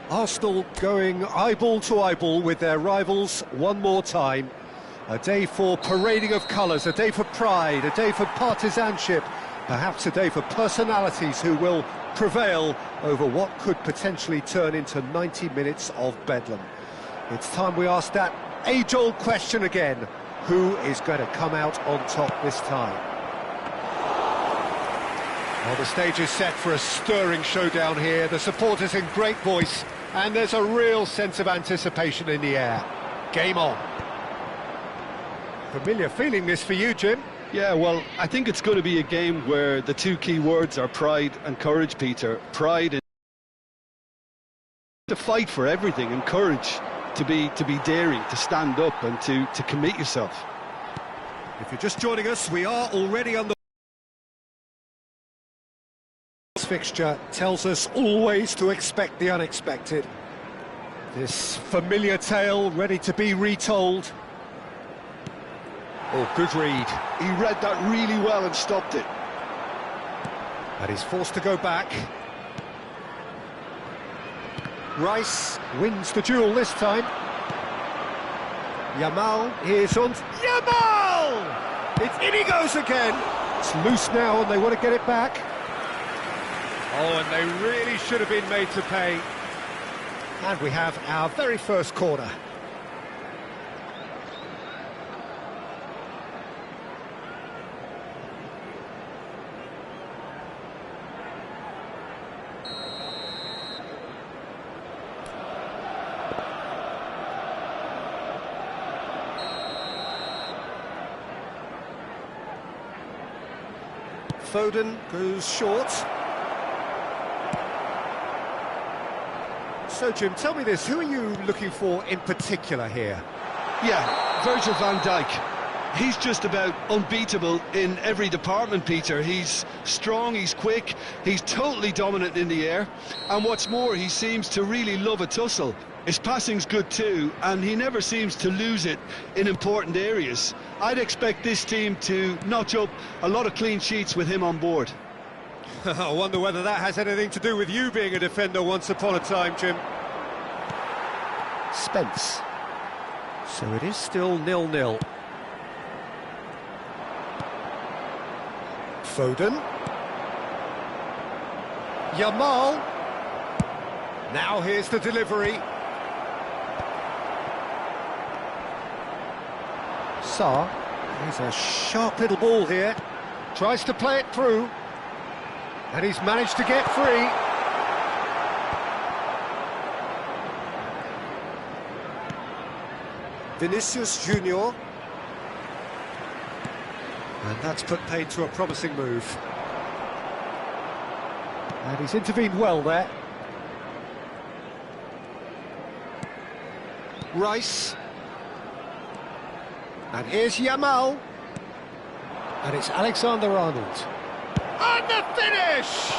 Arsenal going eyeball to eyeball with their rivals one more time. A day for parading of colours, a day for pride, a day for partisanship, perhaps a day for personalities who will prevail over what could potentially turn into 90 minutes of bedlam. It's time we ask that age-old question again. Who is going to come out on top this time? Well, the stage is set for a stirring showdown here. The supporters in great voice, and there's a real sense of anticipation in the air. Game on. Familiar feeling this for you, Jim? Yeah, well, I think it's going to be a game where the two key words are pride and courage, Peter. Pride in to fight for everything, and courage to be daring, to stand up and to commit yourself. If you're just joining us, we are already on the fixture tells us always to expect the unexpected. This familiar tale ready to be retold. Oh, good read. He read that really well and stopped it. And he's forced to go back. Rice wins the duel this time. Yamal is on. Yamal! In he goes again. It's loose now and they want to get it back. Oh, and they really should have been made to pay. And we have our very first corner. Foden goes short. So, Jim, tell me this, who are you looking for in particular here? Yeah, Virgil van Dijk. He's just about unbeatable in every department, Peter. He's strong, he's quick, he's totally dominant in the air. And what's more, he seems to really love a tussle. His passing's good too, and he never seems to lose it in important areas. I'd expect this team to notch up a lot of clean sheets with him on board. I wonder whether that has anything to do with you being a defender once upon a time, Jim. Spence. So it is still 0-0. Foden. Yamal. Now here's the delivery. Sarr. He's a sharp little ball here. Tries to play it through. And he's managed to get free. Vinicius Junior. And that's put paid to a promising move. And he's intervened well there. Rice. And here's Yamal. And it's Alexander-Arnold. And the finish!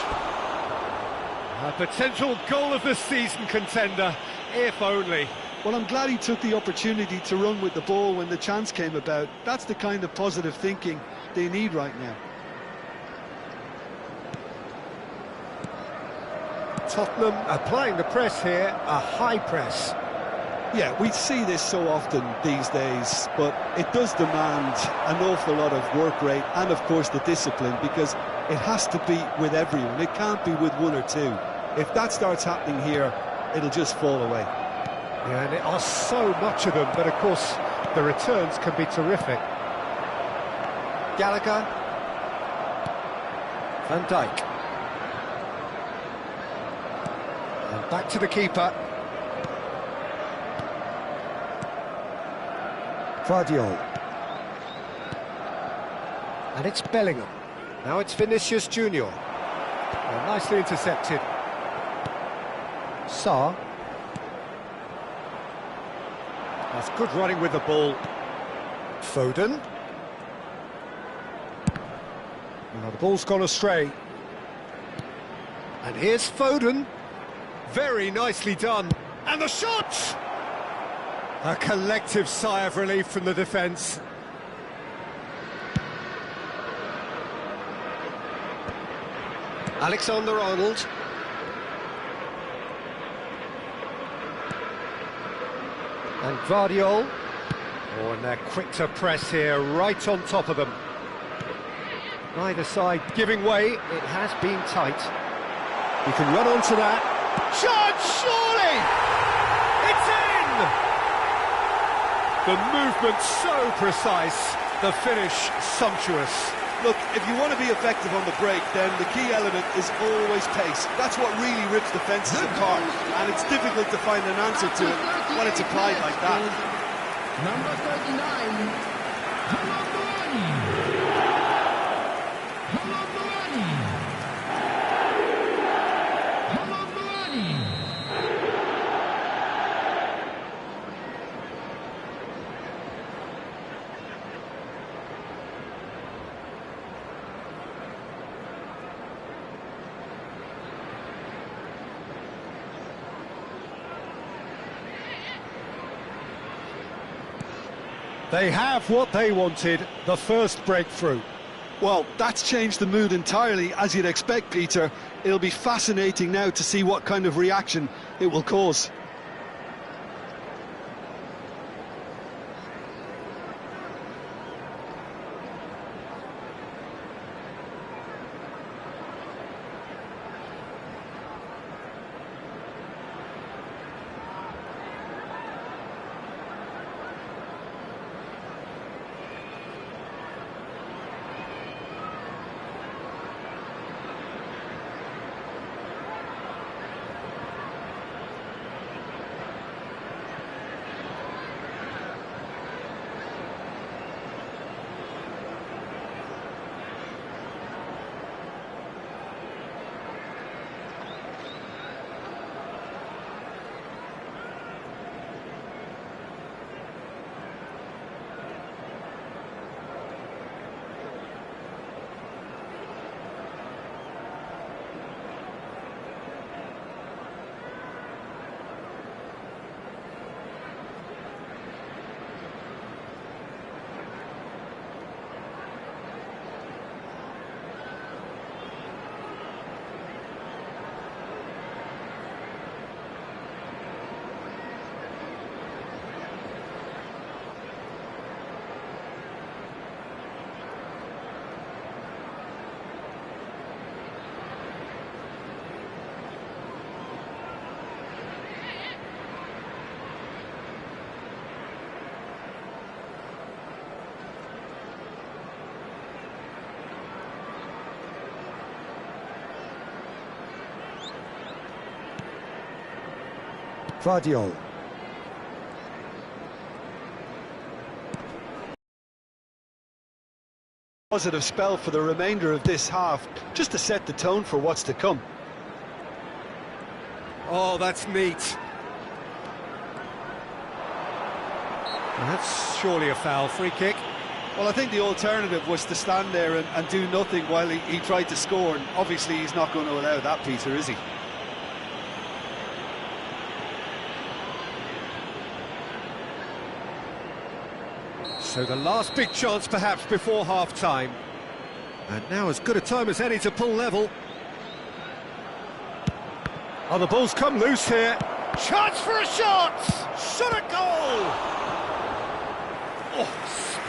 A potential goal of the season contender, if only. Well, I'm glad he took the opportunity to run with the ball when the chance came about. That's the kind of positive thinking they need right now. Tottenham applying the press here, a high press. Yeah, we see this so often these days, but it does demand an awful lot of work rate and, of course, the discipline, because it has to be with everyone. It can't be with one or two. If that starts happening here, it'll just fall away. Yeah, and there are so much of them, but of course the returns can be terrific. Gallagher. Van Dijk. And back to the keeper. Guardiola. And it's Bellingham. Now it's Vinicius Junior. Well, nicely intercepted. Sarr. That's good running with the ball. Foden. Now the ball's gone astray. And here's Foden. Very nicely done. And the shot! A collective sigh of relief from the defence. Alexander-Arnold. And Gvardiol. Oh, and they're quick to press here, right on top of them. Neither side giving way. It has been tight. You can run onto that. Shot, surely! It's in! The movement so precise, the finish sumptuous. Look, if you want to be effective on the break, then the key element is always pace. That's what really rips the fences apart, and it's difficult to find an answer to it when it's applied like that. Number 39, They have what they wanted, the first breakthrough. Well, that's changed the mood entirely, as you'd expect, Peter. It'll be fascinating now to see what kind of reaction it will cause. Gvardiol. Positive spell for the remainder of this half, just to set the tone for what's to come. Oh, that's neat. And that's surely a foul. Free kick. Well, I think the alternative was to stand there and do nothing while he tried to score, and obviously he's not going to allow that, Peter, is he? So the last big chance perhaps before half-time. And now as good a time as any to pull level. Oh, the ball's come loose here. Chance for a shot! Shot at goal! Oh,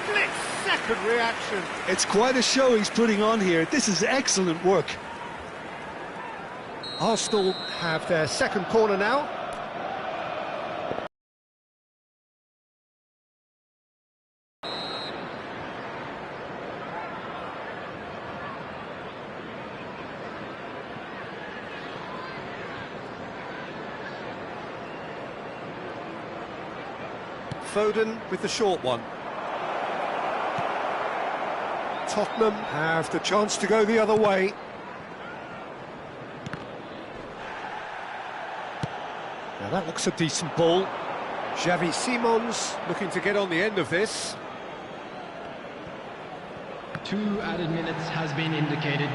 split-second reaction. It's quite a show he's putting on here. This is excellent work. Arsenal have their second corner now. Foden with the short one. Tottenham have the chance to go the other way. Now that looks a decent ball. Xavi Simons looking to get on the end of this. 2 added minutes has been indicated.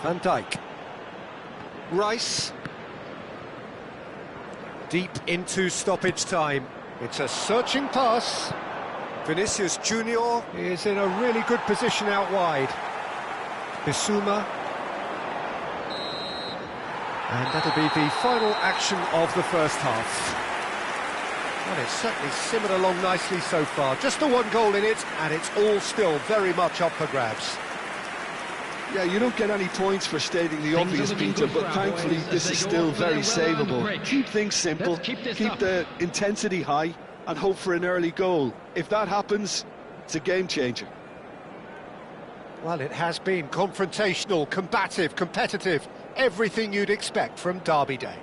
Van Dijk. Rice. Deep into stoppage time. It's a searching pass. Vinicius Junior is in a really good position out wide. Bissouma. And that'll be the final action of the first half. Well, it's certainly simmered along nicely so far. Just the one goal in it, and it's all still very much up for grabs. Yeah, you don't get any points for stating the obvious, Peter, but thankfully this is still very savable. Keep things simple, keep the intensity high, and hope for an early goal. If that happens, it's a game changer. Well, it has been confrontational, combative, competitive, everything you'd expect from Derby Day.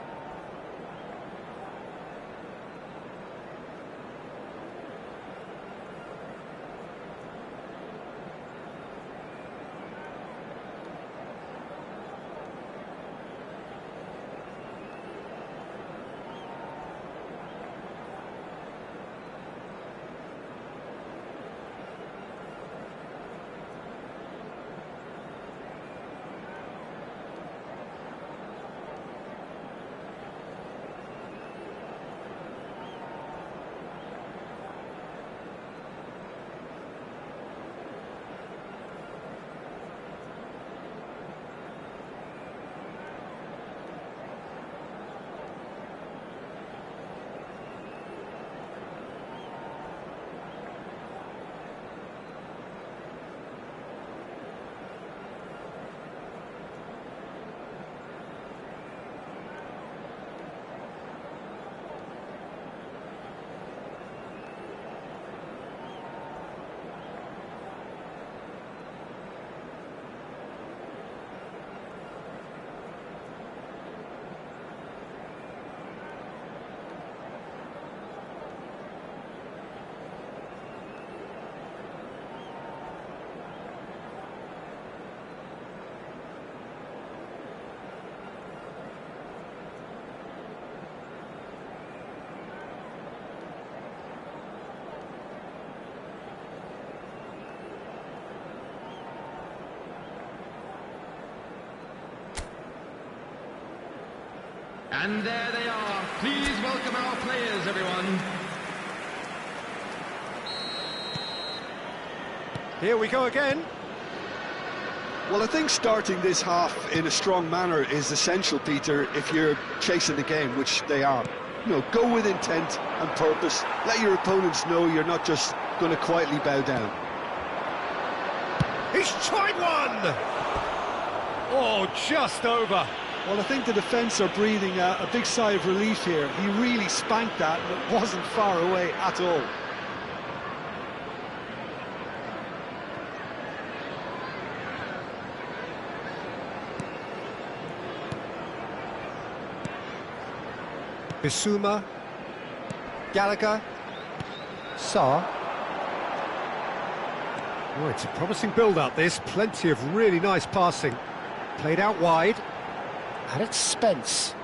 And there they are. Please welcome our players, everyone. Here we go again. Well, I think starting this half in a strong manner is essential, Peter, if you're chasing the game, which they are. You know, go with intent and purpose. Let your opponents know you're not just going to quietly bow down. He's tried one! Oh, just over. Well, I think the defence are breathing a big sigh of relief here. He really spanked that, and it wasn't far away at all. Bissouma, Gallagher, Sarr. Oh, it's a promising build-up, this. Plenty of really nice passing. Played out wide. And it's Spence.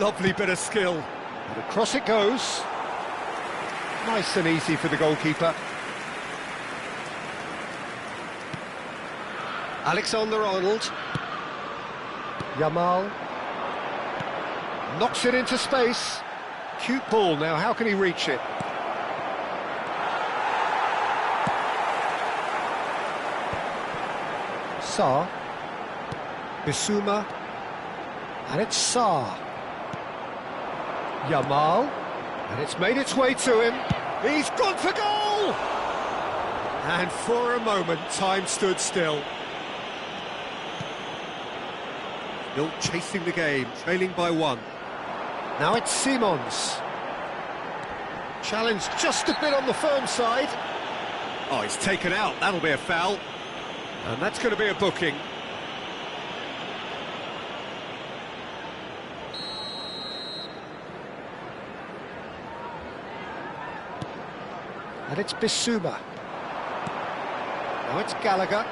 Lovely bit of skill. And across it goes. Nice and easy for the goalkeeper. Alexander-Arnold. Yamal. Knocks it into space. Cute ball now, how can he reach it? Sarr. Bissouma. And it's Sarr. Yamal. And it's made its way to him. He's gone for goal! And for a moment, time stood still. Still chasing the game, trailing by one. Now it's Simons. Challenge just a bit on the firm side. Oh, he's taken out, that'll be a foul. And that's going to be a booking. And it's Bissouma. Now it's Gallagher.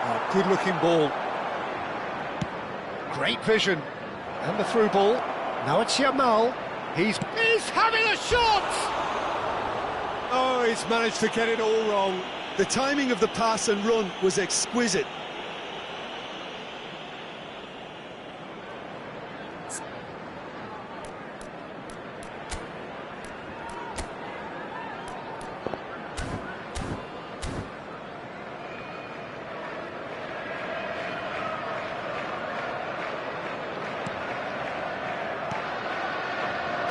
Oh, good-looking ball. Great vision. And the through ball. Now it's Yamal. He's having a shot! Oh, he's managed to get it all wrong. The timing of the pass and run was exquisite.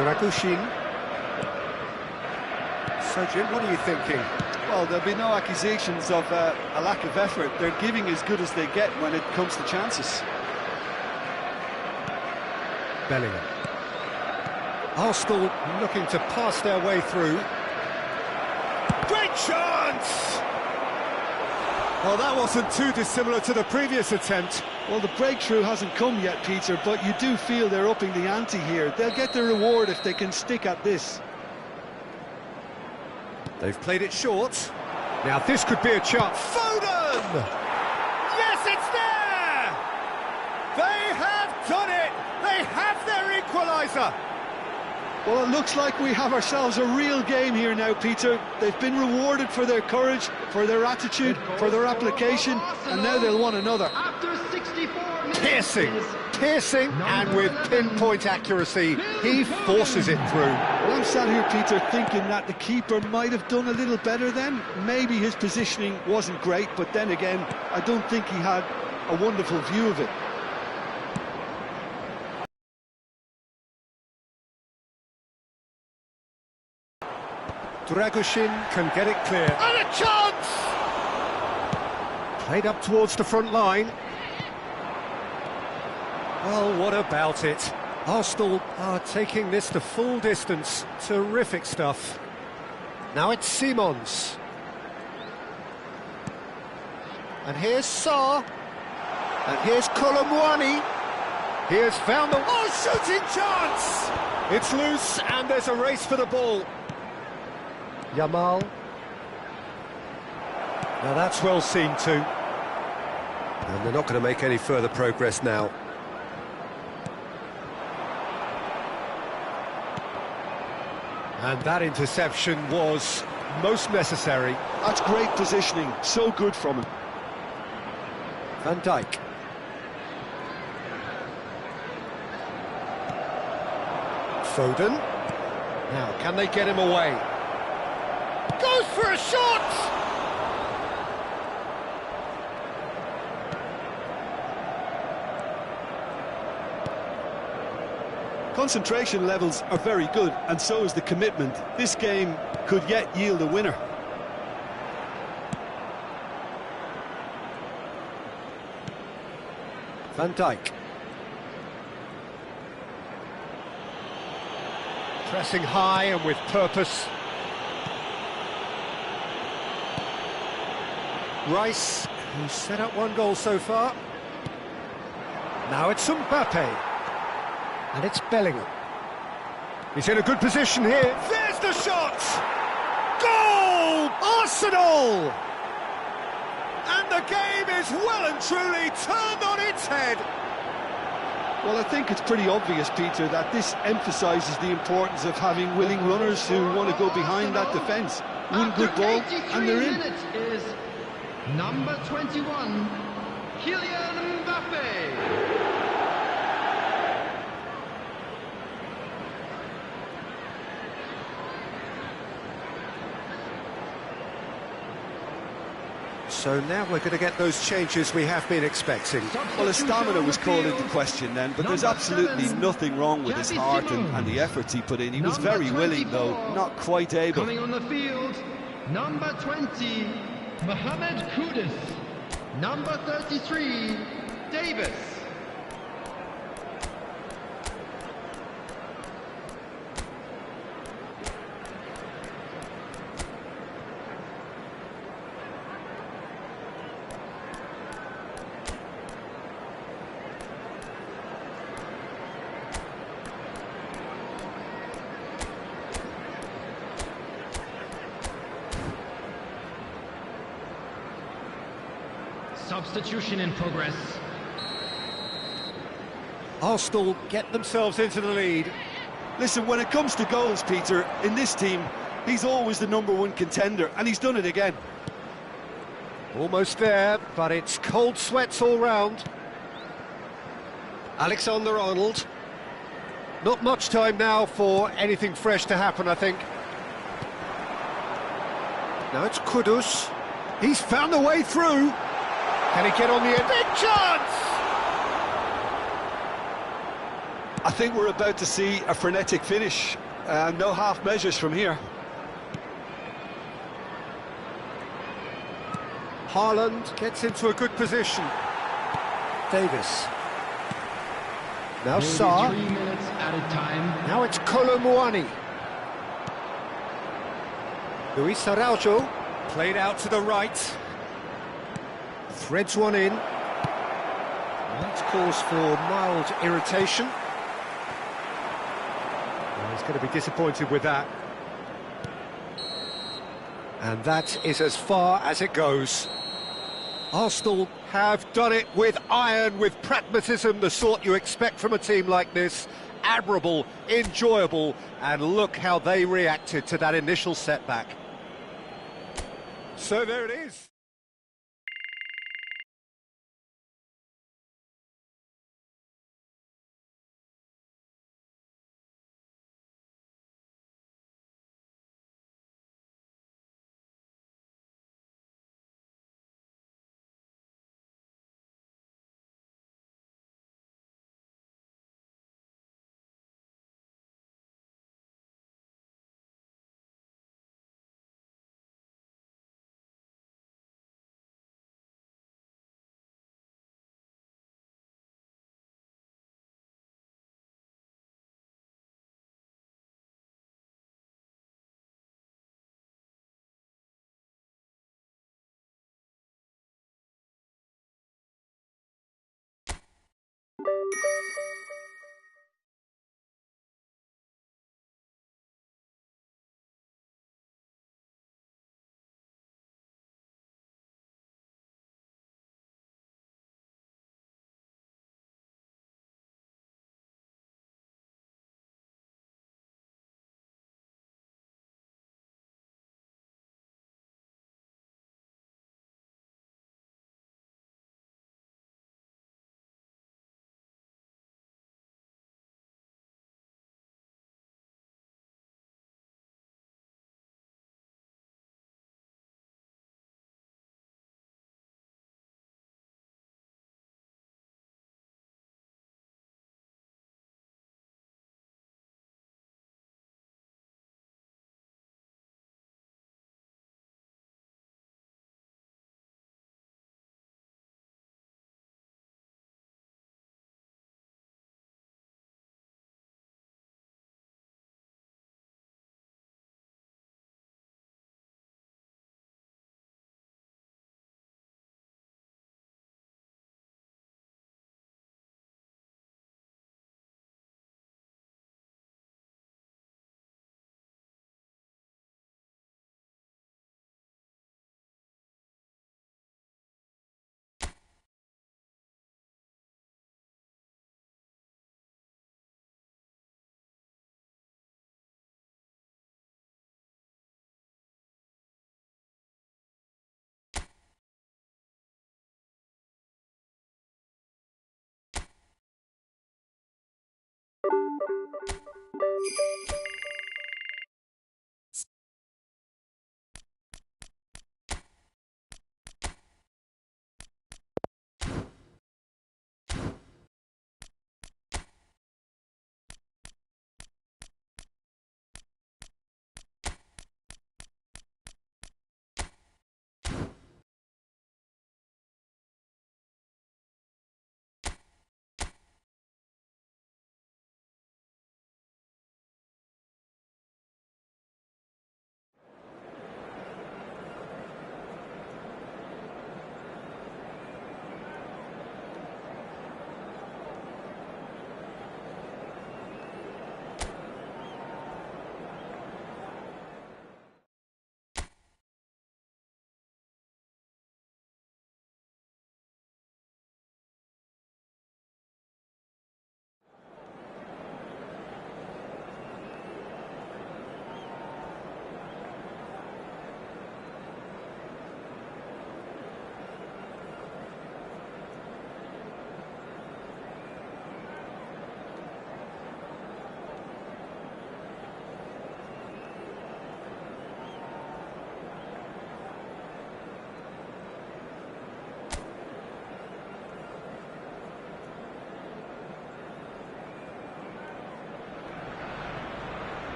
Dragushin. So, Jim, what are you thinking? Well, there'll be no accusations of a lack of effort. They're giving as good as they get when it comes to chances. Bellingham. Arsenal looking to pass their way through. Great chance! Well, that wasn't too dissimilar to the previous attempt. Well, the breakthrough hasn't come yet, Peter, but you do feel they're upping the ante here. They'll get the reward if they can stick at this. They've played it short. Now this could be a chance. Foden! Yes, it's there! They have done it! They have their equaliser! Well, it looks like we have ourselves a real game here now, Peter. They've been rewarded for their courage, for their attitude, for their application, and now they'll want another. After 64 minutes. Piercing, and with pinpoint accuracy, he forces it through. Well, I'm sat here, Peter, thinking that the keeper might have done a little better then. Maybe his positioning wasn't great, but then again, I don't think he had a wonderful view of it. Dragushin can get it clear. And a chance! Played up towards the front line. Well, what about it? Arsenal are taking this the full distance. Terrific stuff. Now it's Simons. And here's Sarr. And here's Kolomwani. He has found the... Oh, shooting chance! It's loose and there's a race for the ball. Yamal. Now that's well seen too. And they're not going to make any further progress now. And that interception was most necessary. That's great positioning, so good from him. Van Dijk. Foden. Now, can they get him away? Goes for a shot! Concentration levels are very good, and so is the commitment. This game could yet yield a winner. Van Dijk. Pressing high and with purpose. Rice, who's set up one goal so far. Now it's Mbappe. And it's Bellingham. He's in a good position here. There's the shot! Goal! Arsenal! And the game is well and truly turned on its head. Well, I think it's pretty obvious, Peter, that this emphasises the importance of having willing runners who want to go behind that defence. One good ball, and they're in. Is number 21, Kylian Mbappe. So now we're going to get those changes we have been expecting. Well, his stamina was called into question then, but there's absolutely nothing wrong with his heart and the efforts he put in. He was very willing, though, not quite able. Coming on the field, number 20, Mohamed Kudus. Number 33, Davis. Substitution in progress. Arsenal get themselves into the lead. Listen, when it comes to goals, Peter, in this team, he's always the #1 contender, and he's done it again. Almost there, but it's cold sweats all round. Alexander-Arnold. Not much time now for anything fresh to happen, I think. Now it's Kudus. He's found a way through. Can he get on the end? Big chance! I think we're about to see a frenetic finish. No half measures from here. Haaland gets into a good position. Davis. Now Maybe Sarr. 3 minutes at a time. Now it's Kolo Muani. Luis Araujo. Played out to the right. Threads one in. That's cause for mild irritation. Well, he's going to be disappointed with that. And that is as far as it goes. Arsenal have done it with iron, with pragmatism, the sort you expect from a team like this. Admirable, enjoyable, and look how they reacted to that initial setback. So there it is.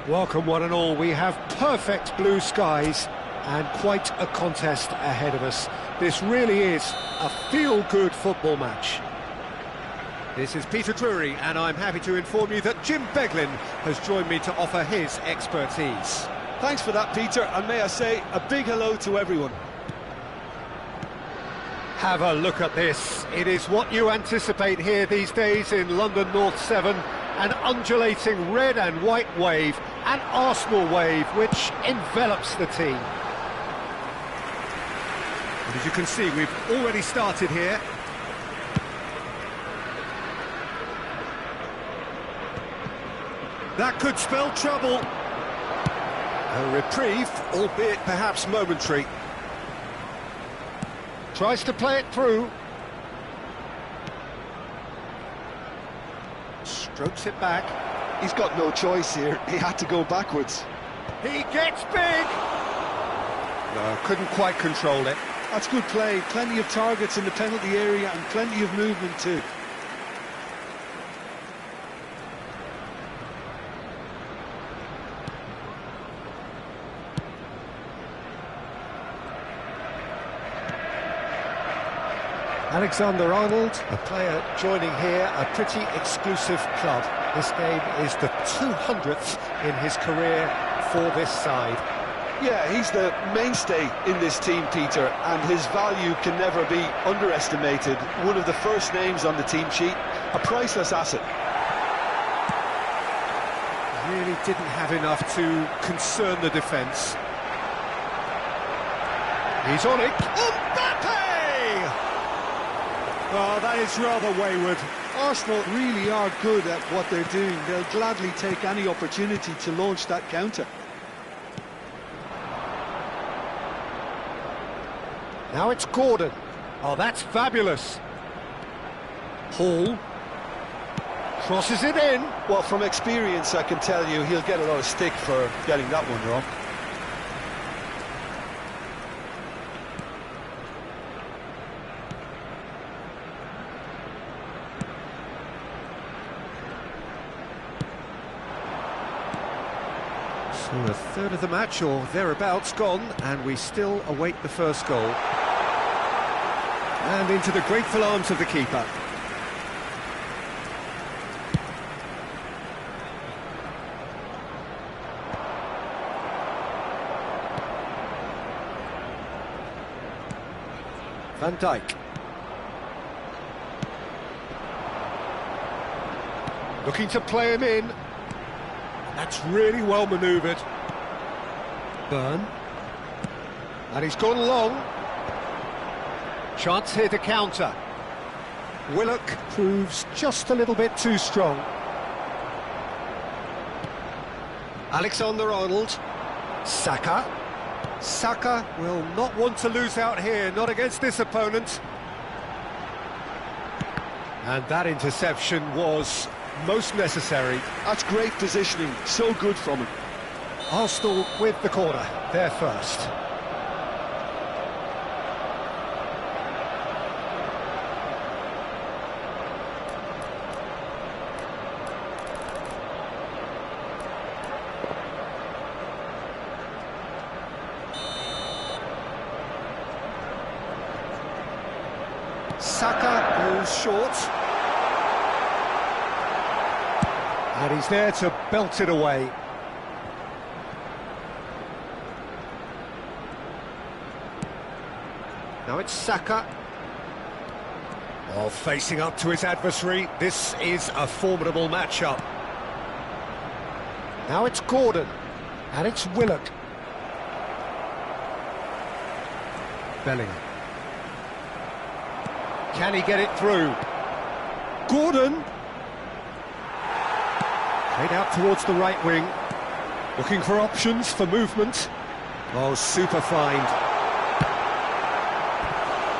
Welcome one and all. We have perfect blue skies and quite a contest ahead of us. This really is a feel-good football match. This is Peter Drury, and I'm happy to inform you that Jim Beglin has joined me to offer his expertise. Thanks for that, Peter, and may I say a big hello to everyone. Have a look at this. It is what you anticipate here these days in London North 7. An undulating red and white wave, an Arsenal wave which envelops the team. And as you can see, we've already started here. That could spell trouble. A reprieve, albeit perhaps momentary. Tries to play it through. Strokes it back. He's got no choice here. He had to go backwards. He gets big! No, couldn't quite control it. That's good play. Plenty of targets in the penalty area and plenty of movement too. Alexander-Arnold, a player joining here, a pretty exclusive club. This game is the 200th in his career for this side. Yeah, he's the mainstay in this team, Peter, and his value can never be underestimated. One of the first names on the team sheet, a priceless asset. Really didn't have enough to concern the defence. He's on it. Mbappe! Oh, that is rather wayward. Arsenal really are good at what they're doing. They'll gladly take any opportunity to launch that counter. Now it's Gordon. Oh, that's fabulous. Hall crosses it in. Well, from experience, I can tell you he'll get a lot of stick for getting that one wrong. So a third of the match or thereabouts gone, and we still await the first goal. And into the grateful arms of the keeper. Van Dijk. Looking to play him in. That's really well manoeuvred. Burn. And he's gone long. Chance here to counter. Willock proves just a little bit too strong. Alexander-Arnold. Saka. Saka will not want to lose out here, not against this opponent. And that interception was most necessary. That's great positioning, so good from him. Arsenal with the corner, they're first. Saka goes short. And he's there to belt it away. Now it's Saka. Oh, facing up to his adversary. This is a formidable matchup. Now it's Gordon. And it's Willock. Bellingham. Can he get it through? Gordon! Played out towards the right wing. Looking for options for movement. Oh, super find.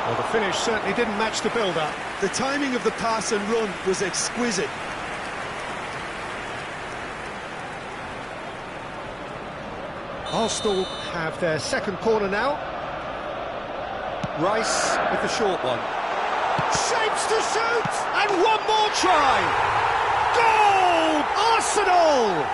Well, the finish certainly didn't match the build-up. The timing of the pass and run was exquisite. Arsenal have their second corner now. Rice with the short one. Shapes to shoot! And one more try! Goal! Arsenal!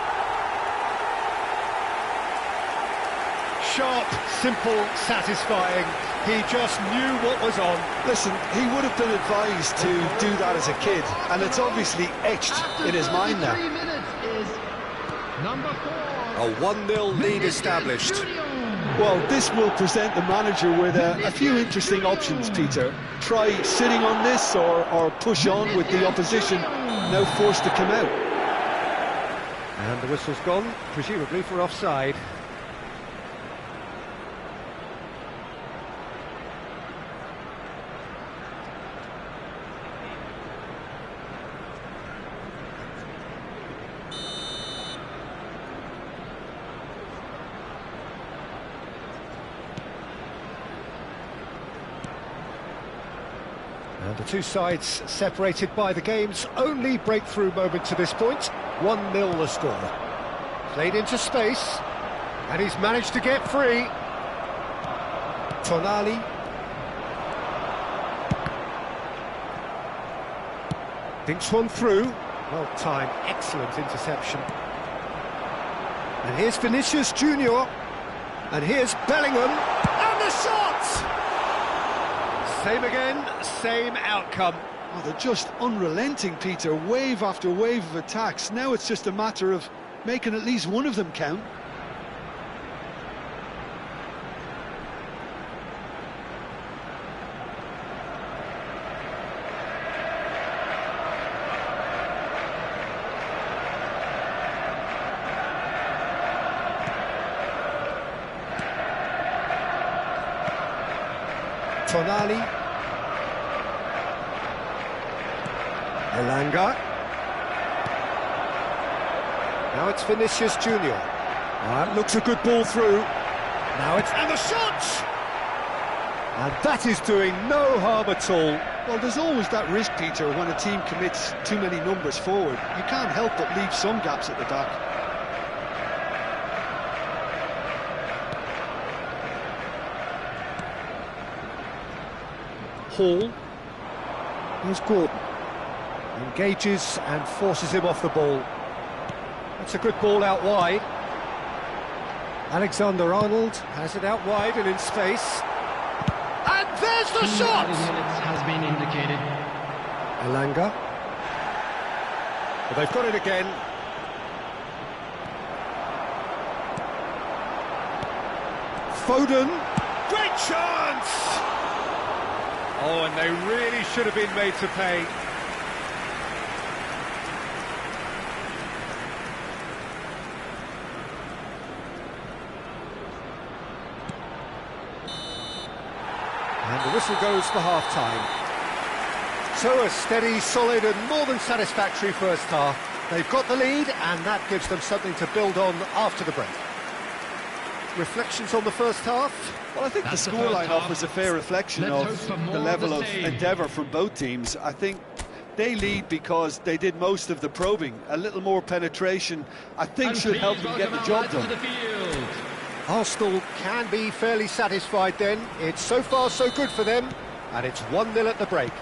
Sharp, simple, satisfying. He just knew what was on. Listen, he would have been advised to do that as a kid, and it's obviously etched in his mind now. 3 minutes is number 4. A 1-0 lead established. Well, this will present the manager with a few interesting options, Peter. Try sitting on this or push on with the opposition now forced to come out. And the whistle's gone, presumably for offside. And the two sides separated by the game's only breakthrough moment to this point. 1-0 the score. Played into space, and he's managed to get free. Tonali. Thinks one through. Well timed, excellent interception. And here's Vinicius Junior. And here's Bellingham. And the shot! Same again, same outcome. Oh, they're just unrelenting, Peter. Wave after wave of attacks. Now it's just a matter of making at least one of them count. Tonali. Elanga. Now it's Vinicius Junior. That looks a good ball through. Now it's... and the shot! And that is doing no harm at all. Well, there's always that risk, Peter, when a team commits too many numbers forward. You can't help but leave some gaps at the back. Hall. Here's Gordon. Engages and forces him off the ball. That's a good ball out wide. Alexander-Arnold has it out wide and in space. And there's the shot! Minutes has been indicated. Elanga. Well, they've got it again. Foden. Great chance! Oh, and they really should have been made to pay. And the whistle goes for half-time. So a steady, solid and more than satisfactory first half. They've got the lead and that gives them something to build on after the break. Reflections on the first half? Well, I think the scoreline offers a fair reflection of the level of endeavour from both teams. I think they lead because they did most of the probing. A little more penetration, I think, should help them get the job done. Arsenal can be fairly satisfied then. It's so far so good for them, and it's 1-0 at the break.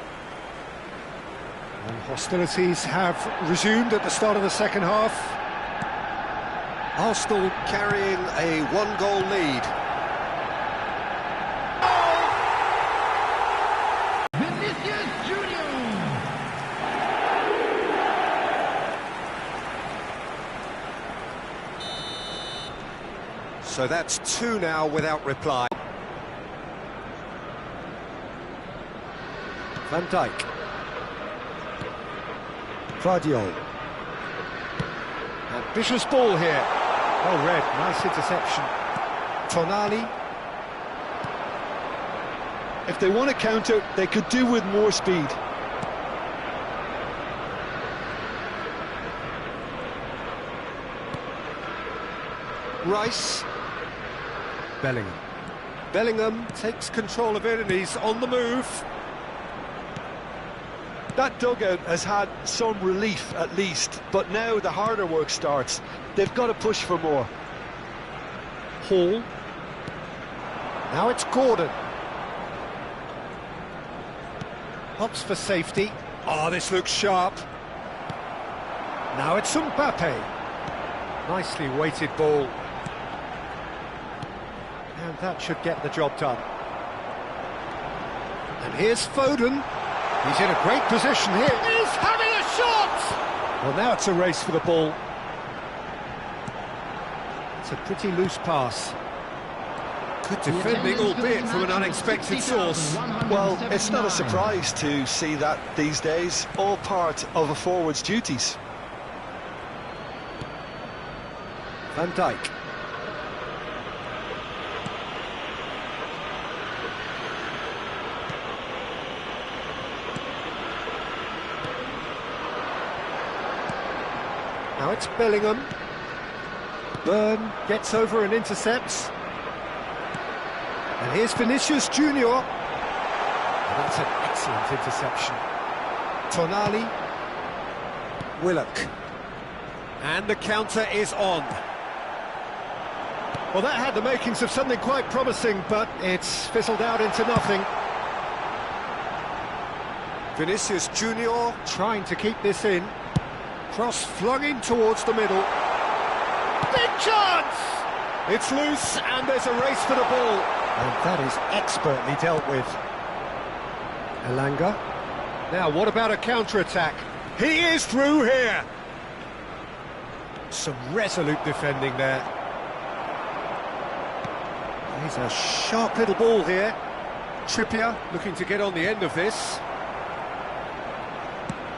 And hostilities have resumed at the start of the second half. Arsenal carrying a 1-goal lead. Vinicius Junior. So that's 2 now without reply. Van Dijk. Guardiola. Ambitious ball here. Well read, nice interception. Tonali. If they want to counter, they could do with more speed. Rice. Bellingham. Bellingham takes control of it and he's on the move. That dugout has had some relief at least, but now the harder work starts. They've got to push for more. Hall. Now it's Gordon. Hops for safety. Oh, this looks sharp. Now it's Mbappe. Nicely weighted ball. And that should get the job done. And here's Foden. He's in a great position here. He's having a shot! Well, now it's a race for the ball. It's a pretty loose pass. Good defending, albeit from an unexpected source. Well, it's not a surprise to see that these days, all part of a forward's duties. Van Dijk. Now it's Bellingham. Burn gets over and intercepts. And here's Vinicius Junior. And that's an excellent interception. Tonali. Willock. And the counter is on. Well, that had the makings of something quite promising, but it's fizzled out into nothing. Vinicius Junior trying to keep this in. Cross flung in towards the middle. Big chance! It's loose, and there's a race for the ball. And that is expertly dealt with. Elanga. Now, what about a counter-attack? He is through here! Some resolute defending there. Here's a sharp little ball here. Trippier looking to get on the end of this.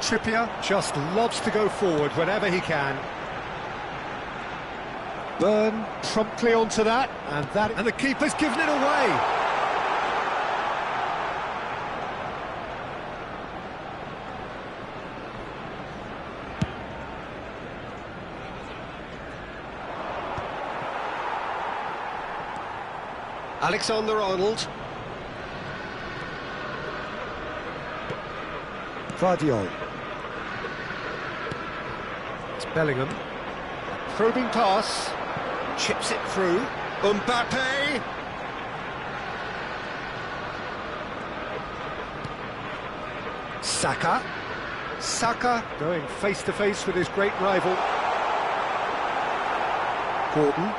Trippier just loves to go forward whenever he can. Burn promptly onto that, and the keeper's given it away. Alexander-Arnold. Gvardiol. It's Bellingham. Probing pass. Chips it through. Mbappe. Saka. Saka going face to face with his great rival. Gordon.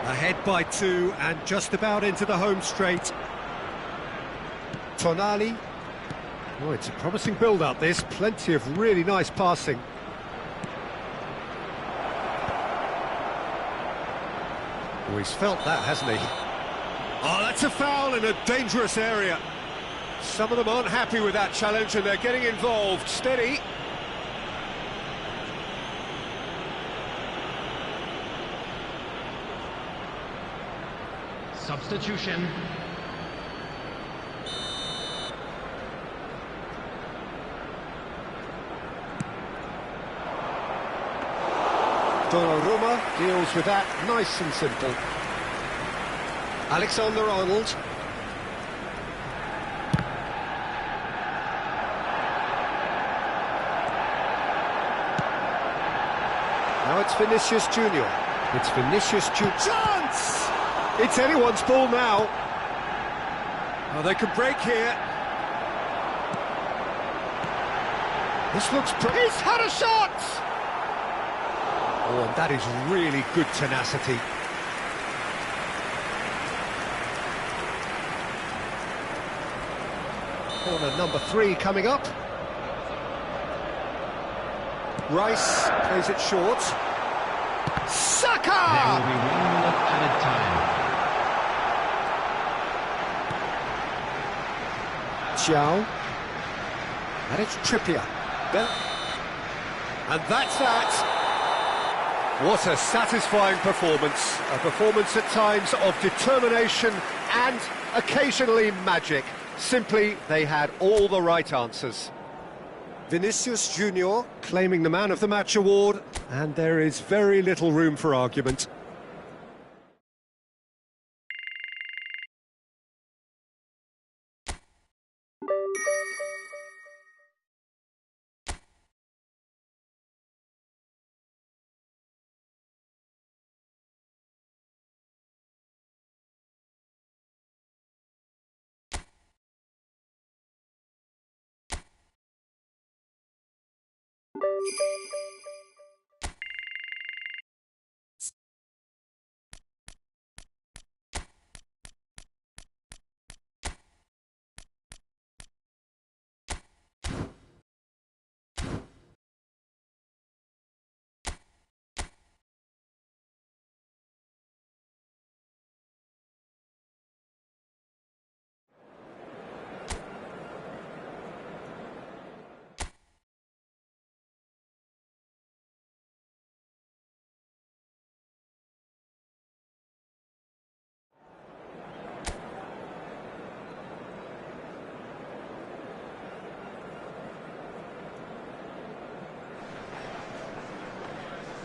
Ahead by 2 and just about into the home straight. Tonali. Oh, it's a promising build-up, this. Plenty of really nice passing. Oh, he's felt that, hasn't he? Oh, that's a foul in a dangerous area. Some of them aren't happy with that challenge and they're getting involved. Steady. Substitution. Donnarumma deals with that nice and simple. Alexander-Arnold. Now it's Vinicius Junior. It's Vinicius Junior. Chance! It's anyone's ball now. Oh, they can break here. This looks... He's had a shot! Oh, and that is really good tenacity. Corner number 3 coming up. Rice plays it short. Saka! There will be 1 minute added time. Xiao. And it's Trippier. And that's that. What a satisfying performance. A performance at times of determination and occasionally magic. Simply, they had all the right answers. Vinicius Junior claiming the Man of the Match award, and there is very little room for argument.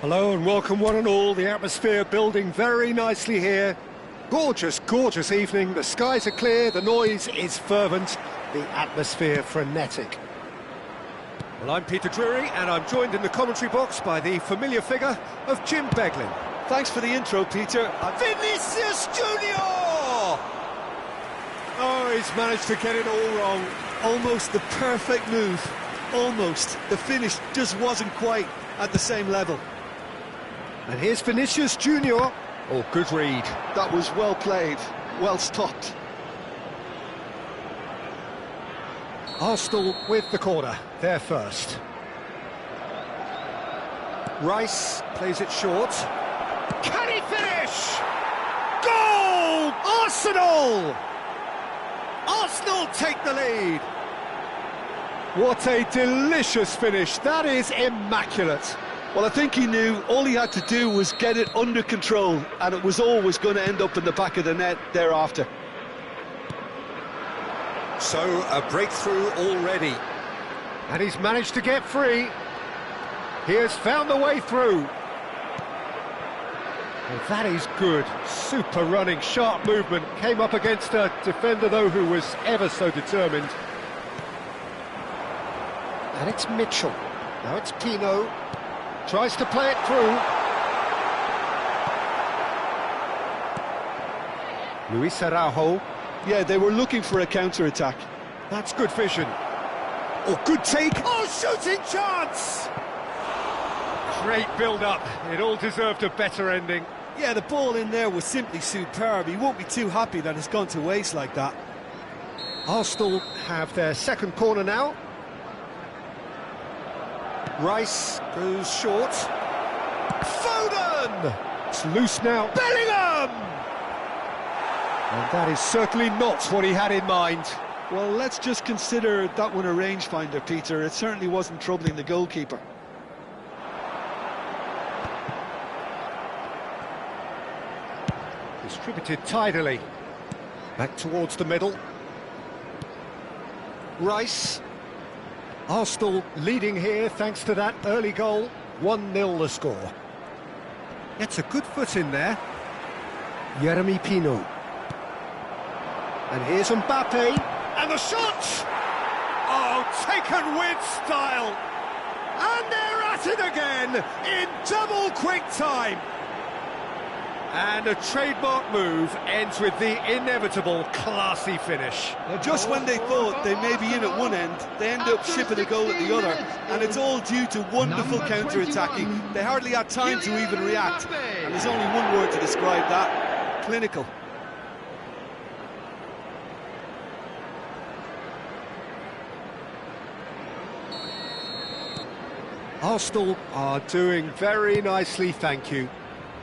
Hello and welcome one and all. The atmosphere building very nicely here. Gorgeous, gorgeous evening. The skies are clear, the noise is fervent, the atmosphere frenetic. Well, I'm Peter Drury and I'm joined in the commentary box by the familiar figure of Jim Beglin. Thanks for the intro, Peter. Vinicius Junior! Oh, he's managed to get it all wrong. Almost the perfect move. Almost. The finish just wasn't quite at the same level. And here's Vinicius Junior. Oh, good read. That was well played, well stopped. Arsenal with the corner, they're first. Rice plays it short. Can he finish? Goal! Arsenal! Arsenal take the lead. What a delicious finish. That is immaculate. Well, I think he knew all he had to do was get it under control, and it was always going to end up in the back of the net thereafter. So, a breakthrough already. And he's managed to get free. He has found the way through. Well, that is good. Super running, sharp movement. Came up against a defender, though, who was ever so determined. And it's Mitchell. Now it's Pino. Tries to play it through. Luis Araujo. Yeah, they were looking for a counter-attack. That's good vision. Oh, good take. Oh, shooting chance! Great build-up. It all deserved a better ending. Yeah, the ball in there was simply superb. He won't be too happy that it's gone to waste like that. Arsenal have their second corner now. Rice goes short. Foden! It's loose now. Bellingham! And that is certainly not what he had in mind. Well, let's just consider that one a rangefinder, Peter. It certainly wasn't troubling the goalkeeper. Distributed tidily. Back towards the middle. Rice. Arsenal leading here thanks to that early goal. 1-0 the score. Gets a good foot in there. Yeremy Pino. And here's Mbappe. And the shot! Oh, taken with style. And they're at it again in double quick time. And a trademark move ends with the inevitable classy finish. Now, just when they thought they may be in at one end, they end up shipping a goal at the other, and it's all due to wonderful counter-attacking. They hardly had time to even react, and there's only one word to describe that: clinical. Arsenal are doing very nicely, thank you.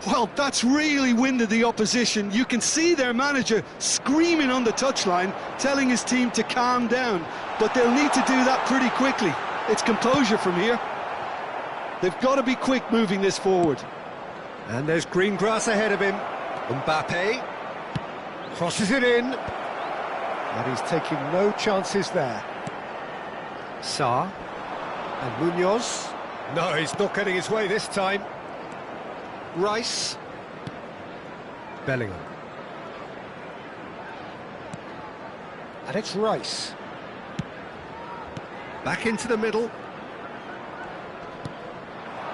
Well, that's really winded the opposition. You can see their manager screaming on the touchline, telling his team to calm down. But they'll need to do that pretty quickly. It's composure from here. They've got to be quick moving this forward. And there's green grass ahead of him. Mbappe crosses it in. And he's taking no chances there. Sarr and Munoz. No, he's not getting his way this time. Rice. Bellingham. And it's Rice. Back into the middle.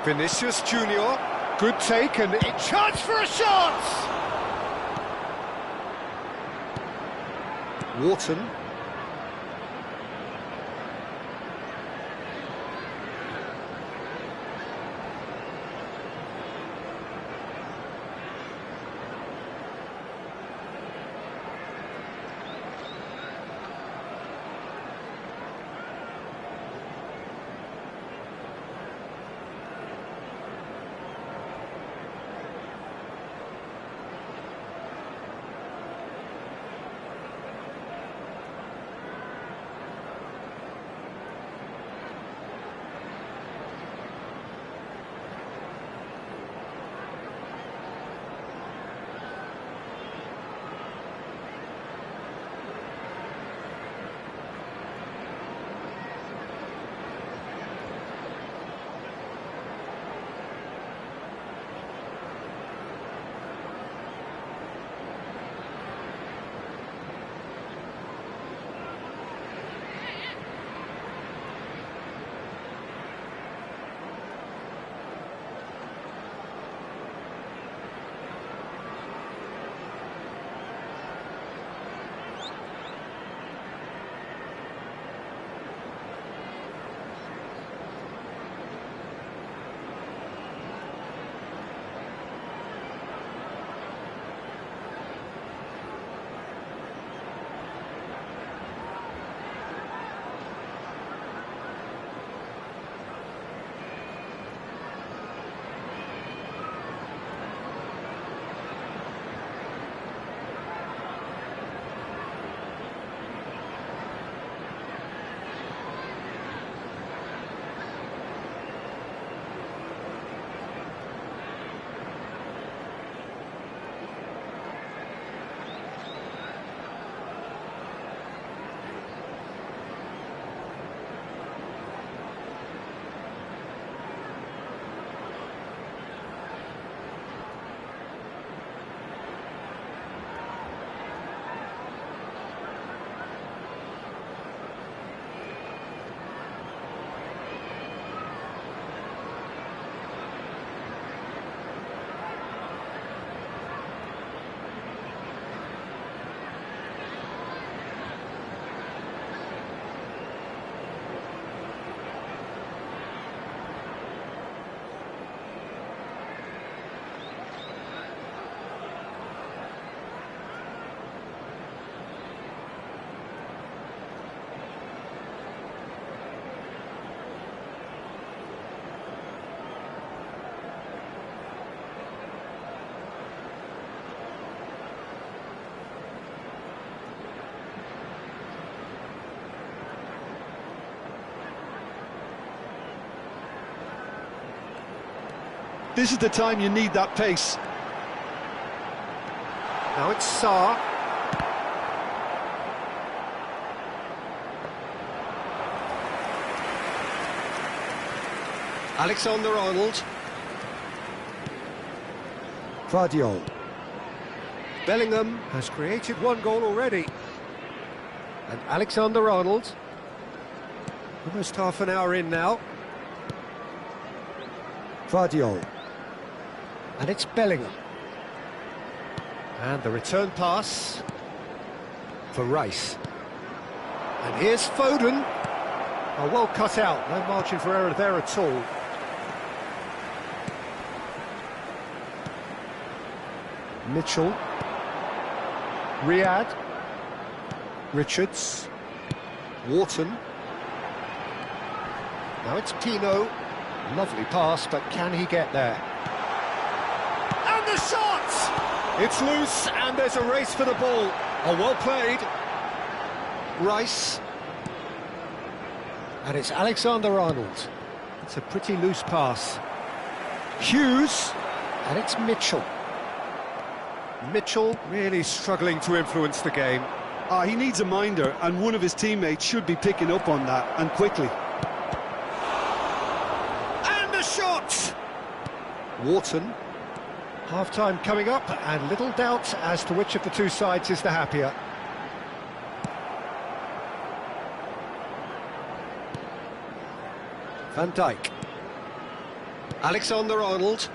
Vinicius Junior. Good take and a chance for a shot! Wharton. This is the time you need that pace. Now it's Sarr. Alexander-Arnold. Gvardiol. Bellingham has created one goal already. And Alexander-Arnold. Almost half an hour in now. Gvardiol. And it's Bellingham. And the return pass for Rice. And here's Foden. Oh, well cut out, no margin for error there at all. Mitchell. Riyad. Richards. Wharton. Now it's Pino. Lovely pass, but can he get there? And the shot! It's loose, and there's a race for the ball. Oh, well played. Rice. And it's Alexander-Arnold. It's a pretty loose pass. Hughes. And it's Mitchell. Mitchell really struggling to influence the game. He needs a minder, and one of his teammates should be picking up on that, and quickly. And the shot! Wharton. Half-time coming up, and little doubt as to which of the two sides is the happier. Van Dijk. Alexander-Arnold.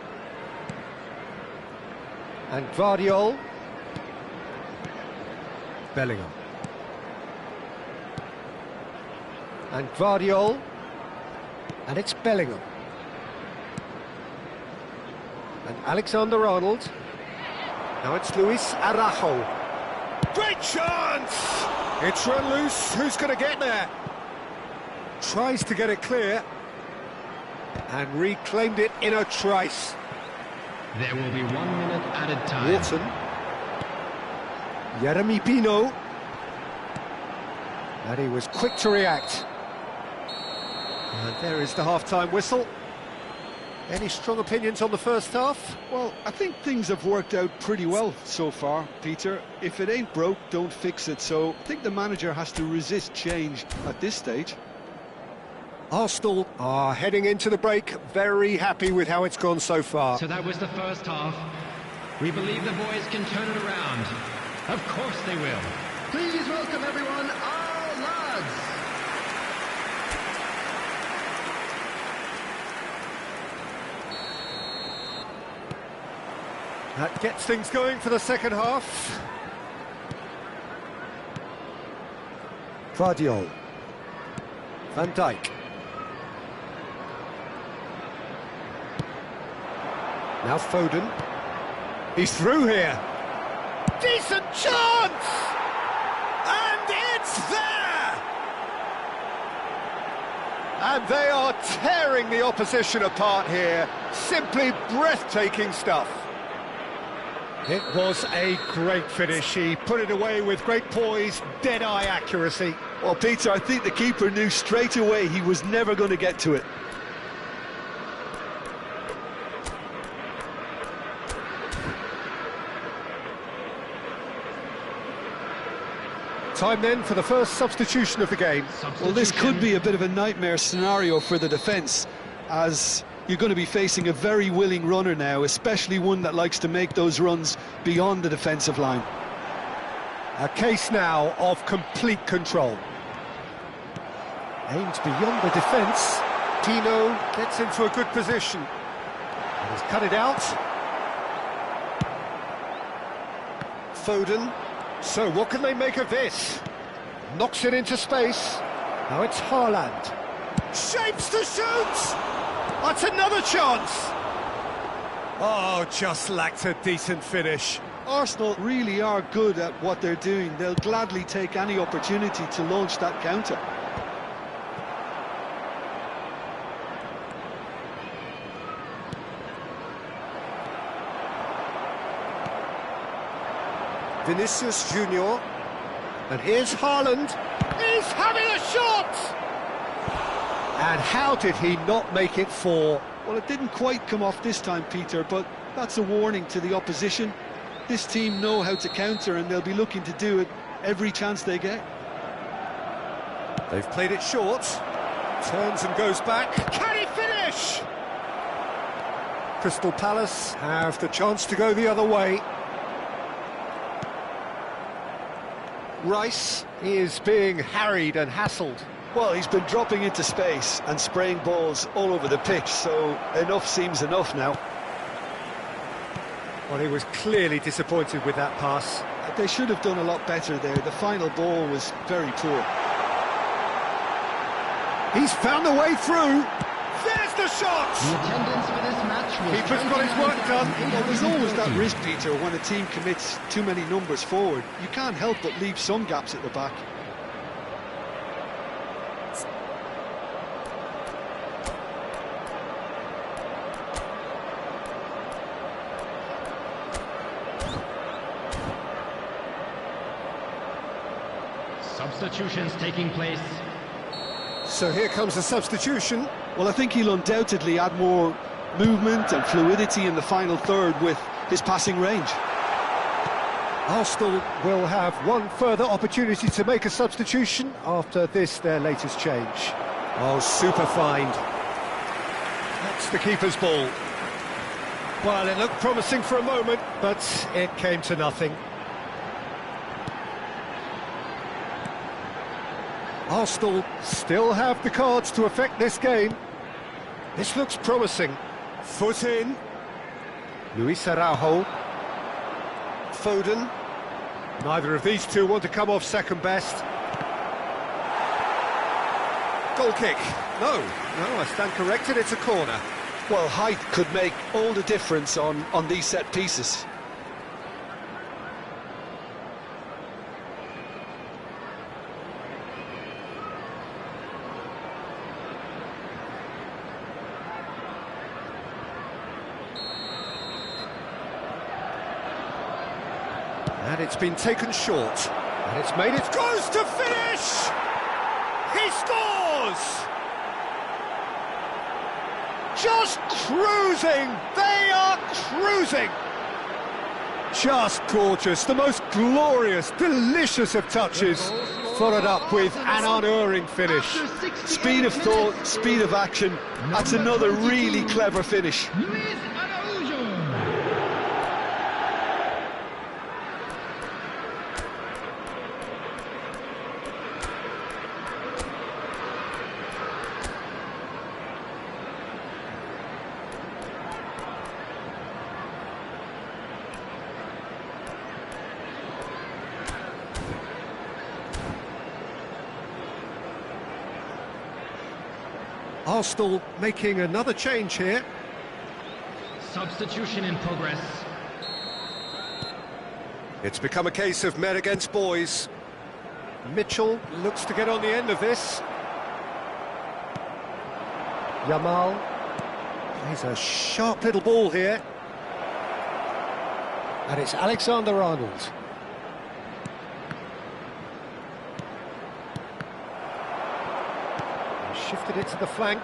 And Gvardiol. Bellingham. And Gvardiol. And it's Bellingham. And Alexander-Arnold. Now it's Luis Araujo. Great chance! It's run loose. Who's going to get there? Tries to get it clear. And reclaimed it in a trice. There will be 1 minute added time. Wharton. Yeremy Pino. And he was quick to react. And there is the half-time whistle. Any strong opinions on the first half? Well, I think things have worked out pretty well so far, Peter. If it ain't broke, don't fix it. So I think the manager has to resist change at this stage. Arsenal are heading into the break, very happy with how it's gone so far. So that was the first half. We believe the boys can turn it around. Of course they will. Please welcome everyone, our lads. That gets things going for the second half. Gvardiol. Van Dijk. Now Foden. He's through here. Decent chance! And it's there! And they are tearing the opposition apart here. Simply breathtaking stuff. It was a great finish. He put it away with great poise, dead-eye accuracy. Well, Peter, I think the keeper knew straight away he was never going to get to it. Time then for the first substitution of the game. Well, this could be a bit of a nightmare scenario for the defence, as you're going to be facing a very willing runner now, especially one that likes to make those runs beyond the defensive line. A case now of complete control. Aims beyond the defence. Pino gets into a good position. He's cut it out. Foden. So what can they make of this? Knocks it into space. Now it's Haaland. Shapes to shoot! That's another chance! Oh, just lacked a decent finish. Arsenal really are good at what they're doing. They'll gladly take any opportunity to launch that counter. Vinicius Junior. And here's Haaland. He's having a shot! And how did he not make it 4? Well, it didn't quite come off this time, Peter, but that's a warning to the opposition. This team know how to counter, and they'll be looking to do it every chance they get. They've played it short. Turns and goes back. Can he finish? Crystal Palace have the chance to go the other way. Rice is being harried and hassled. Well, he's been dropping into space and spraying balls all over the pitch, so enough seems enough now. Well, he was clearly disappointed with that pass. They should have done a lot better there. The final ball was very poor. He's found a way through. There's the shot! The attendance for this match was Keeper's got his work done. Well, there's always that risk, Peter, when a team commits too many numbers forward. You can't help but leave some gaps at the back. Substitutions taking place. So here comes the substitution. Well, I think he'll undoubtedly add more movement and fluidity in the final third with his passing range. Arsenal will have one further opportunity to make a substitution after this, their latest change. Oh, super find. That's the keeper's ball. Well, it looked promising for a moment, but it came to nothing. Arsenal still have the cards to affect this game. This looks promising. Foot in. Luis Araujo. Foden. Neither of these two want to come off second best. Goal kick. No, I stand corrected, it's a corner. Well, height could make all the difference on these set pieces. And it's been taken short. And it's made it. Goes to finish! He scores! Just cruising! They are cruising! Just gorgeous. The most glorious, delicious of touches. Followed up with an unerring finish. Speed of thought, speed of action. That's another really clever finish. Arsenal making another change here. Substitution in progress. It's become a case of men against boys. Mitchell looks to get on the end of this. Yamal plays a sharp little ball here. And it's Alexander-Arnold. Shifted it to the flank,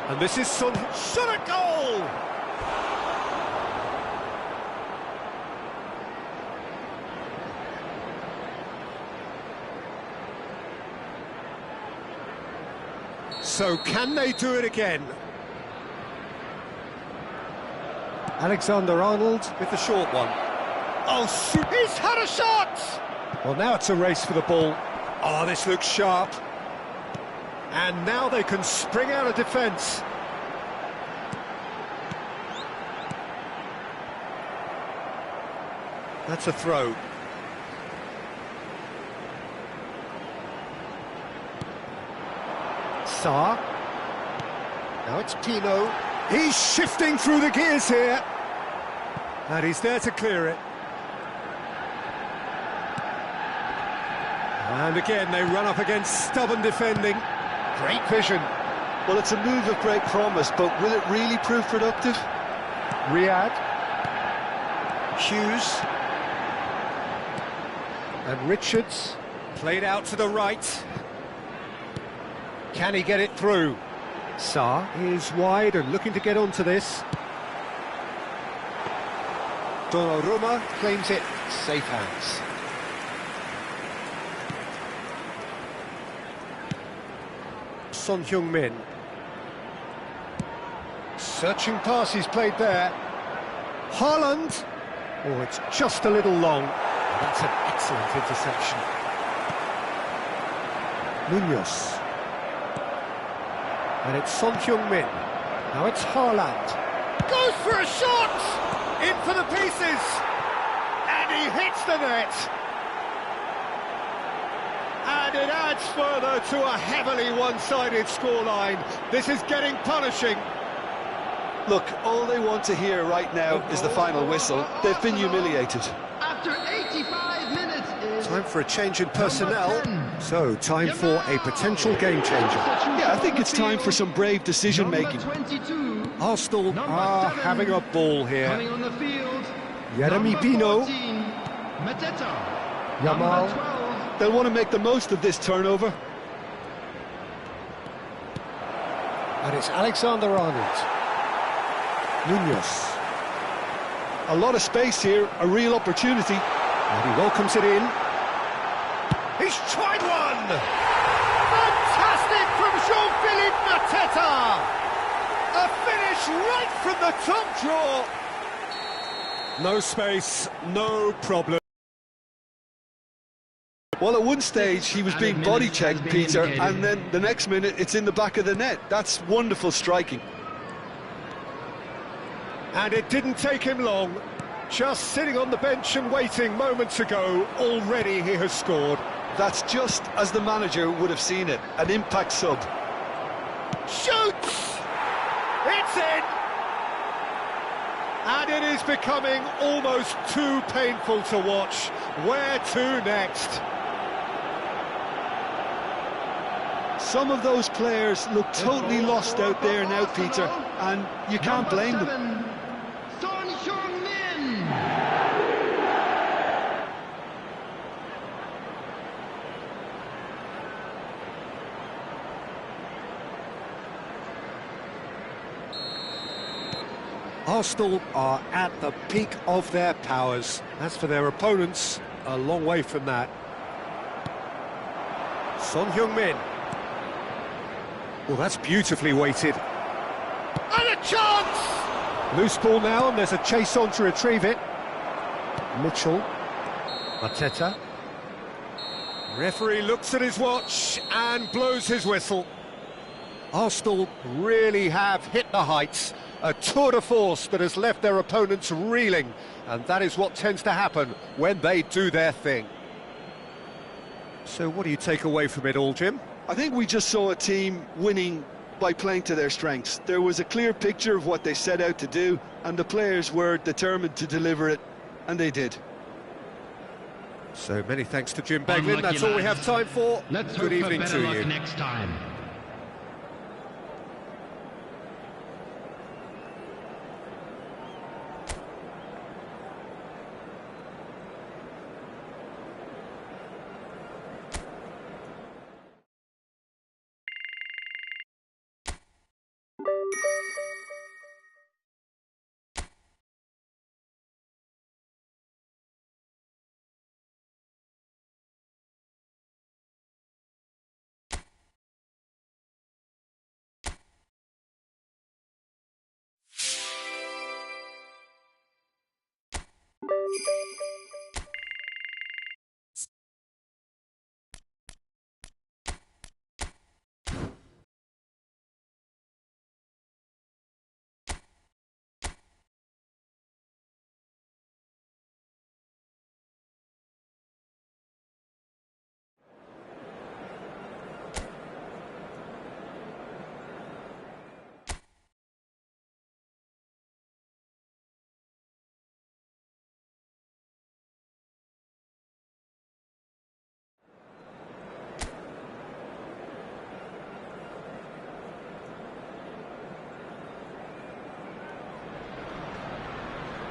and this is Son. Shot a goal! So can they do it again? Alexander-Arnold with the short one. Oh, shoot! He's had a shot! Well, now it's a race for the ball. Oh, this looks sharp. And now they can spring out of defence. That's a throw. Sarr. Now it's Pino. He's shifting through the gears here. And he's there to clear it. And again, they run up against stubborn defending. Great vision. Well, it's a move of great promise, but will it really prove productive? Riyad. Hughes. And Richards. Played out to the right. Can he get it through? Sarr is wide and looking to get onto this. Donnarumma claims it, safe hands. Son Heung-min. Searching pass he's played there. Haaland. Oh, it's just a little long. That's an excellent interception. Munoz. And it's Son Heung-min. Now it's Haaland. Goes for a shot! In for the pieces! And he hits the net! And it adds further to a heavily one-sided scoreline. This is getting punishing. Look, all they want to hear right now is the final whistle. They've been humiliated. After 85 minutes is... Time for a change in personnel. So, time for a potential game changer. Yeah, I think it's time for some brave decision-making. Arsenal are having a ball here. Coming on the field, Yeremy Pino. Mateta. Yamal. They'll want to make the most of this turnover. And it's Alexander-Arnold. Munoz. A lot of space here, a real opportunity. And he welcomes it in. He's tried one! Fantastic from Jean-Philippe Mateta! A finish right from the top draw! No space, no problem. Well, at one stage he was being body-checked, Peter, and then the next minute it's in the back of the net. That's wonderful striking. And it didn't take him long. Just sitting on the bench and waiting moments ago, already he has scored. That's just as the manager would have seen it, an impact sub. Shoots! It's in! And it is becoming almost too painful to watch. Where to next? Some of those players look totally lost out there now, Peter, and you can't blame them. Son Heung-min. Arsenal are at the peak of their powers. As for their opponents, a long way from that. Son Heung-min. Well, that's beautifully weighted. And a chance! Loose ball now, and there's a chase on to retrieve it. Mitchell. Mateta. Referee looks at his watch and blows his whistle. Arsenal really have hit the heights. A tour de force that has left their opponents reeling, and that is what tends to happen when they do their thing. So what do you take away from it all, Jim? I think we just saw a team winning by playing to their strengths. There was a clear picture of what they set out to do, and the players were determined to deliver it, and they did. So many thanks to Jim Beglin. That's all we have time for. Let's Good evening hope for to better you. luck next time.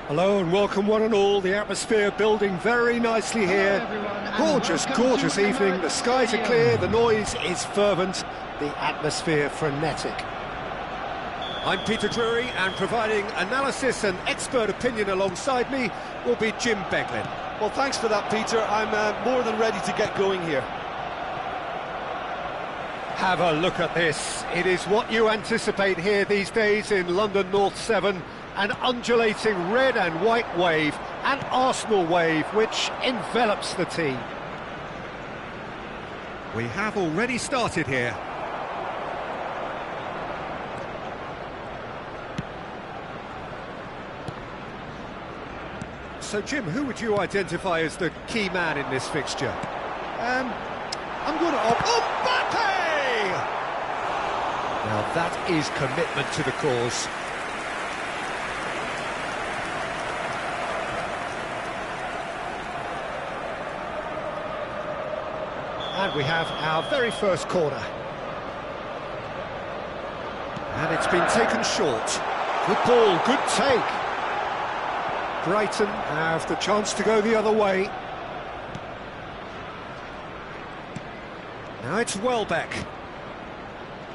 Hello and welcome one and all. The atmosphere building very nicely here. Gorgeous, gorgeous evening. The skies are clear, the noise is fervent, the atmosphere frenetic. I'm Peter Drury, and providing analysis and expert opinion alongside me will be Jim Beglin. Well, thanks for that, Peter. I'm more than ready to get going here. Have a look at this. It is what you anticipate here these days in London North 7. An undulating red and white wave, an Arsenal wave, which envelops the team. We have already started here. So, Jim, who would you identify as the key man in this fixture? I'm going to Mbappe! Now, that is commitment to the cause. And we have our very first corner. And it's been taken short. Good ball, good take. Brighton have the chance to go the other way. Now it's Welbeck.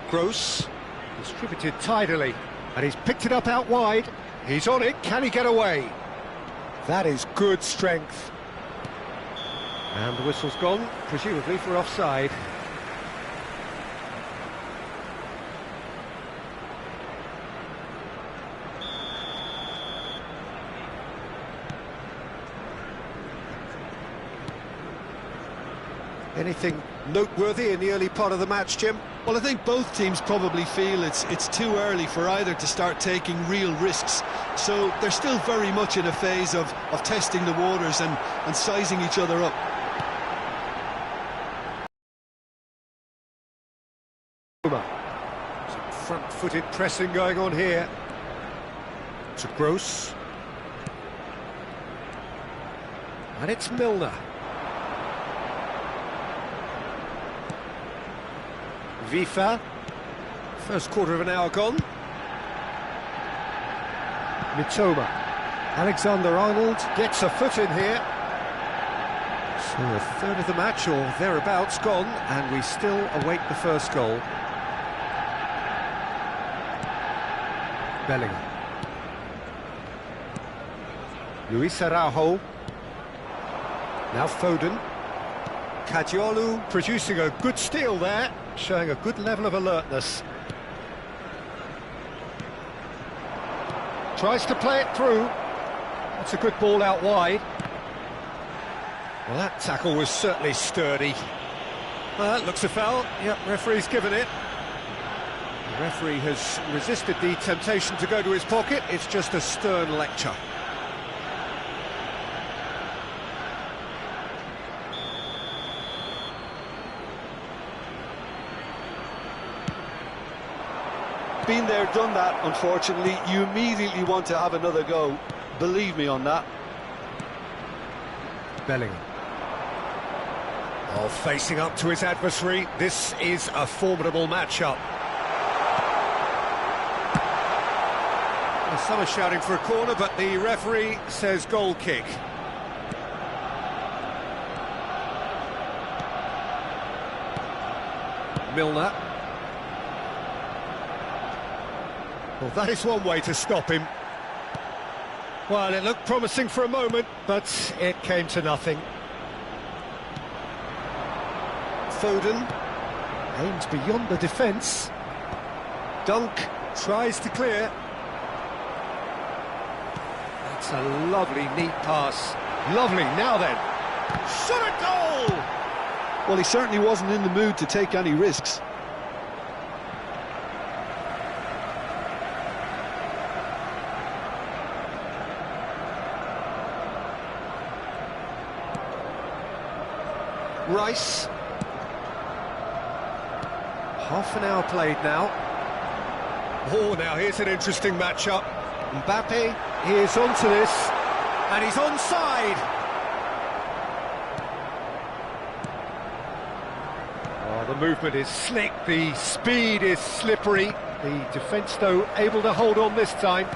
Gross, distributed tidily, and he's picked it up out wide. He's on it, can he get away? That is good strength. And the whistle's gone, presumably for offside. Anything noteworthy in the early part of the match, Jim? Well, I think both teams probably feel it's too early for either to start taking real risks. So they're still very much in a phase of testing the waters and sizing each other up. Some front-footed pressing going on here. To Gross. And it's Milner. Vifa. First quarter of an hour gone. Mitoma. Alexander-Arnold gets a foot in here. So a third of the match or thereabouts gone, and we still await the first goal. Bellingham. Luis Araujo. Now Foden. Kadiolu producing a good steal there, showing a good level of alertness. Tries to play it through. That's a good ball out wide. Well, that tackle was certainly sturdy. Well, that looks a foul. Yep, referee's given it. The referee has resisted the temptation to go to his pocket. It's just a stern lecture. Been there, done that, unfortunately. You immediately want to have another go. Believe me on that. Bellingham. Oh, facing up to his adversary. This is a formidable matchup. Well, some are shouting for a corner, but the referee says goal kick. Milner. Well, that is one way to stop him. Well, it looked promising for a moment, but it came to nothing. Foden aims beyond the defence. Dunk tries to clear. That's a lovely, neat pass. Lovely, now then. Shot a goal! Well, he certainly wasn't in the mood to take any risks. Rice. Half an hour played now. Oh, now here's an interesting matchup. Mbappe is onto this, and he's onside. Oh, the movement is slick, the speed is slippery. The defence, though, able to hold on this time.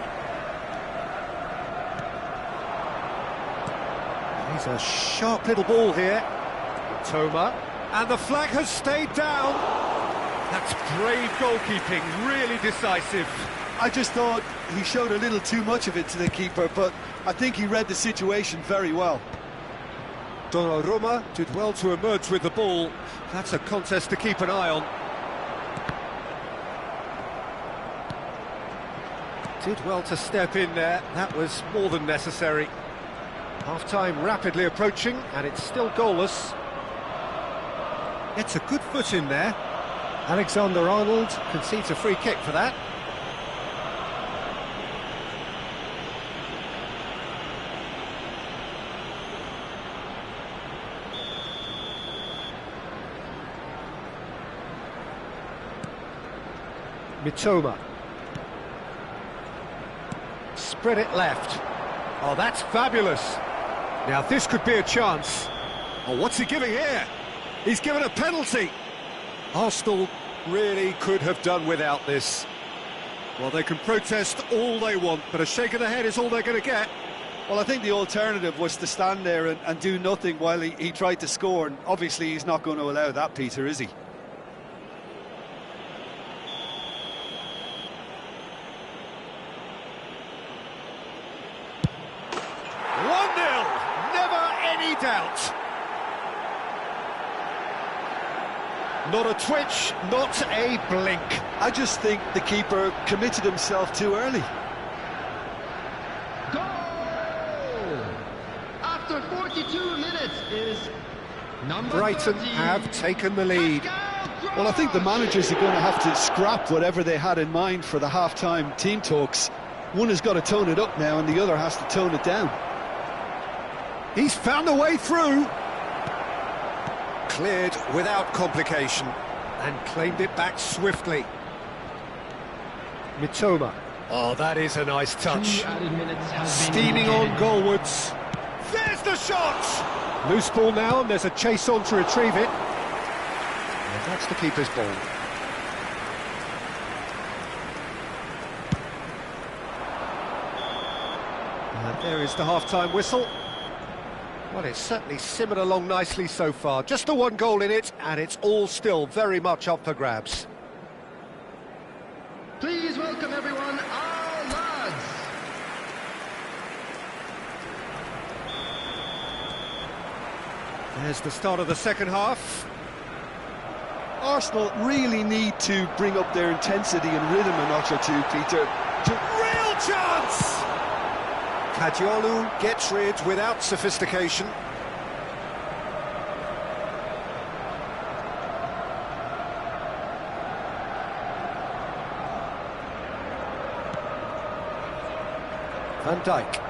He's a sharp little ball here. Toma, and the flag has stayed down. That's brave goalkeeping, really decisive. I just thought he showed a little too much of it to the keeper, but I think he read the situation very well. Donnarumma did well to emerge with the ball. That's a contest to keep an eye on. Did well to step in there. That was more than necessary. Half-time rapidly approaching, and it's still goalless. Gets a good foot in there. Alexander-Arnold concedes a free kick for that. Mitoma. Spread it left. Oh, that's fabulous. Now this could be a chance. Oh, what's he giving here? He's given a penalty. Arsenal really could have done without this. Well, they can protest all they want, but a shake of the head is all they're going to get. Well, I think the alternative was to stand there and do nothing while he tried to score, and obviously he's not going to allow that, Peter, is he? Doubt. Not a twitch, not a blink. I just think the keeper committed himself too early. Goal! After 42 minutes is number Brighton 13. have taken the lead. Well, I think the managers are going to have to scrap whatever they had in mind for the half-time team talks. One has got to tone it up now and the other has to tone it down. He's found a way through. Cleared without complication and claimed it back swiftly. Mitoma. Oh, that is a nice touch. Steaming on goalwards. There's the shot! Loose ball now, and there's a chase on to retrieve it. And that's the keeper's ball. And there is the half-time whistle. Well, it's certainly simmered along nicely so far. Just the one goal in it, and it's all still very much up for grabs. Please welcome everyone, our lads. There's the start of the second half. Arsenal really need to bring up their intensity and rhythm a notch or two, Peter. Real chance! Kadiolu gets rid without sophistication. Van Dijk.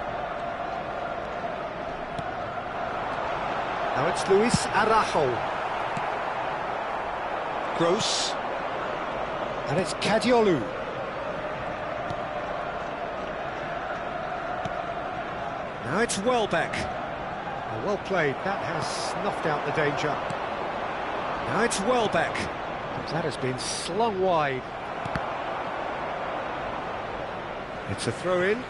Now it's Luis Araujo. Gross. And it's Kadiolu. Now it's Welbeck. Oh, well played, that has snuffed out the danger. Now it's Welbeck. That has been slung wide. It's a throw-in.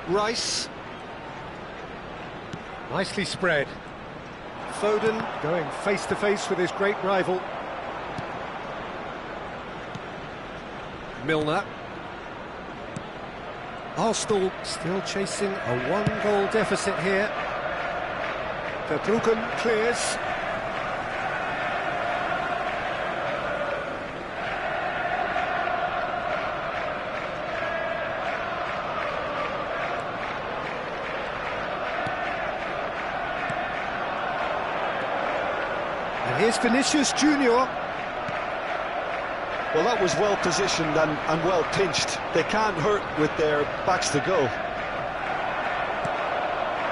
Rice. Nicely spread. Foden going face-to-face with his great rival. Milner. Arsenal still chasing a one-goal deficit here. Verbruggen clears. And here's Vinicius Junior. Well, that was well positioned and well pinched. They can't hurt with their backs to goal.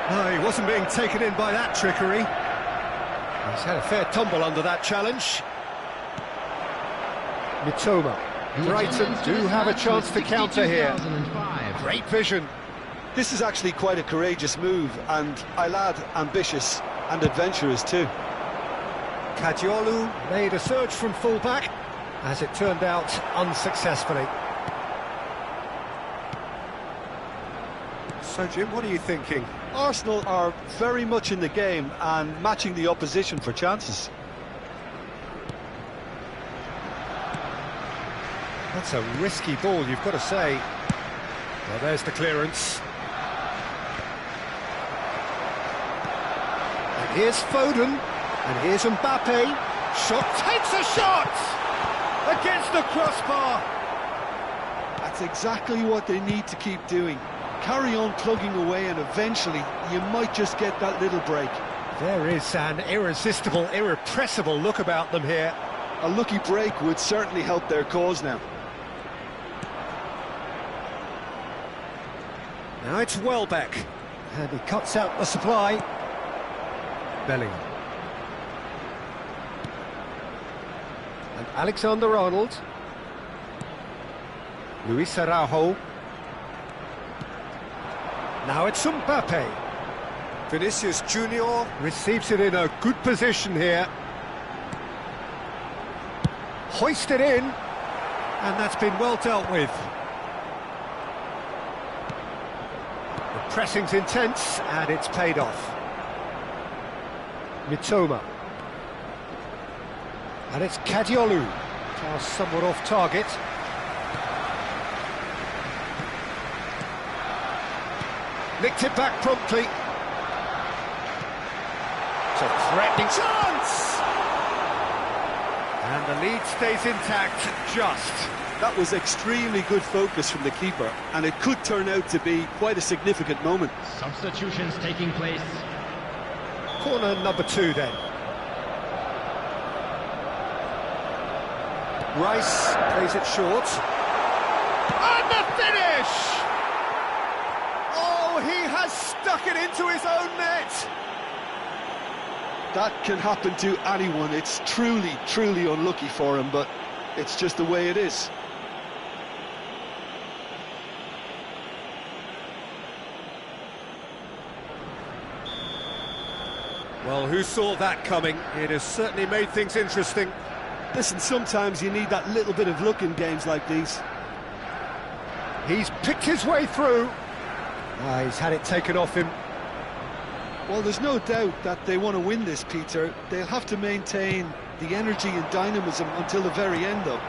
No, he wasn't being taken in by that trickery. He's had a fair tumble under that challenge. Mitoma. Brighton do have a chance to counter here. Great vision. This is actually quite a courageous move, and Aylad ambitious and adventurous too. Kadiolu made a surge from full-back, as it turned out So, Jim, what are you thinking? Arsenal are very much in the game and matching the opposition for chances. That's a risky ball, you've got to say. Well, there's the clearance. And here's Foden. And here's Mbappe. Shot, takes a shot! Against the crossbar! That's exactly what they need to keep doing. Carry on plugging away and eventually you might just get that little break. There is an irresistible, irrepressible look about them here. A lucky break would certainly help their cause now. Now it's Welbeck. And he cuts out the supply. Bellingham. And Alexander-Arnold. Luis Araujo. Now it's Mbappe. Vinicius Junior receives it in a good position here. Hoisted in, and that's been well dealt with. The pressing's intense, and it's paid off. Mitoma. And it's Kadiolu. Pass somewhat off target. Nicked it back promptly. It's a threatening chance! And the lead stays intact, just. That was extremely good focus from the keeper, and it could turn out to be quite a significant moment. Substitutions taking place. Corner number 2 then. Rice plays it short. And the finish! Oh, he has stuck it into his own net! That can happen to anyone. It's truly, truly unlucky for him, but it's just the way it is. Well, who saw that coming? It has certainly made things interesting. Listen, sometimes you need that little bit of luck in games like these. He's picked his way through. He's had it taken off him. Well, there's no doubt that they want to win this, Peter. They'll have to maintain the energy and dynamism until the very end, though.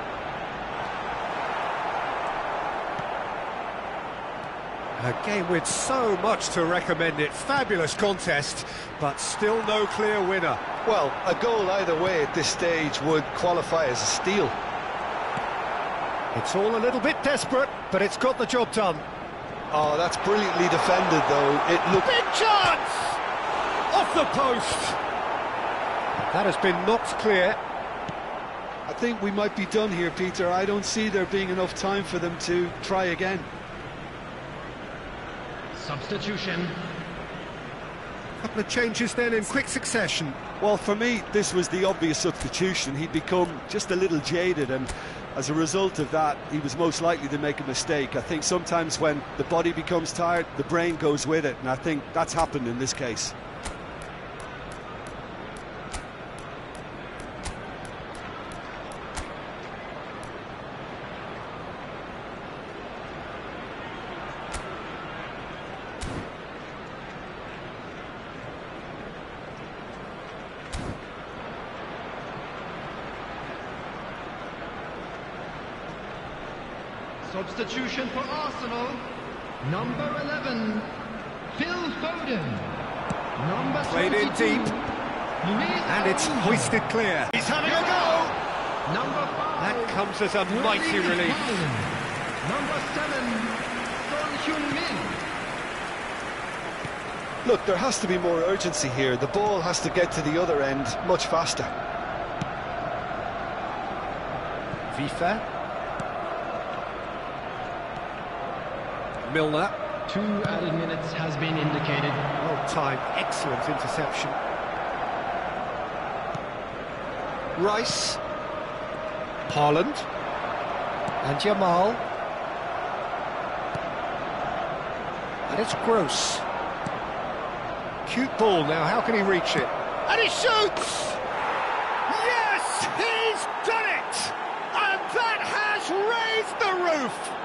A game with so much to recommend it. Fabulous contest, but still no clear winner. Well, a goal either way at this stage would qualify as a steal. It's all a little bit desperate, but it's got the job done. Oh, that's brilliantly defended, though. It looked... Big chance! Off the post! That has been knocked clear. I think we might be done here, Peter. I don't see there being enough time for them to try again. Substitution. A couple of changes then in quick succession. Well, for me, this was the obvious substitution. He'd become just a little jaded, and as a result of that, he was most likely to make a mistake. I think sometimes when the body becomes tired, the brain goes with it, and I think that's happened in this case. Substitution for Arsenal. Number 11, Phil Foden. Number Played in 22, deep. Luis And it's Araujo. hoisted clear. He's having a go! Number 5, That comes as a mighty Erling relief. Haaland. Number 7, Son Heung-min. Look, there has to be more urgency here. The ball has to get to the other end much faster. Vifa. Milner. 2 added minutes has been indicated. Well timed, excellent interception. Rice. Haaland. And Jamal. And it's Gross. Cute ball now, how can he reach it? And he shoots! Yes, he's done it! And that has raised the roof!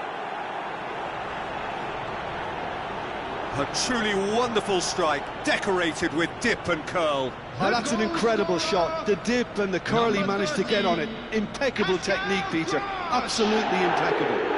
A truly wonderful strike, decorated with dip and curl. Oh, that's an incredible shot. The dip and the curl he managed to get on it. Impeccable technique, Peter. Absolutely impeccable.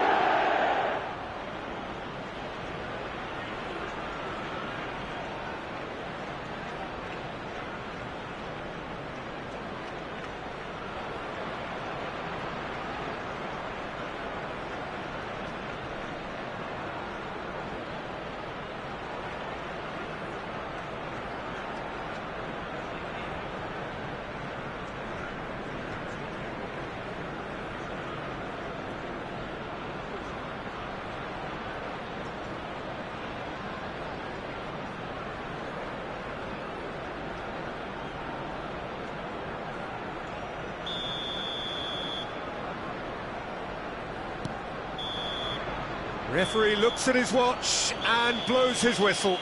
Referee looks at his watch and blows his whistle.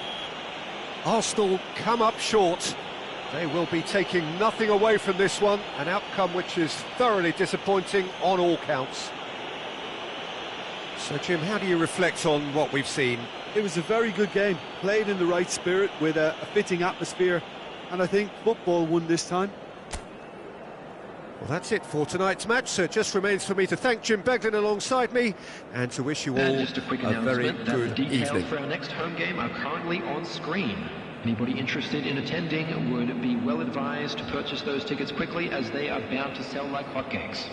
Arsenal come up short. They will be taking nothing away from this one, an outcome which is thoroughly disappointing on all counts. So, Jim, how do you reflect on what we've seen? It was a very good game, played in the right spirit with a fitting atmosphere, and I think football won this time. Well, that's it for tonight's match, so it just remains for me to thank Jim Beglin alongside me and to wish you all And just a quick very announcement that the good details evening. for our next home game are currently on screen. Anybody interested in attending would be well advised to purchase those tickets quickly, as they are bound to sell like hotcakes.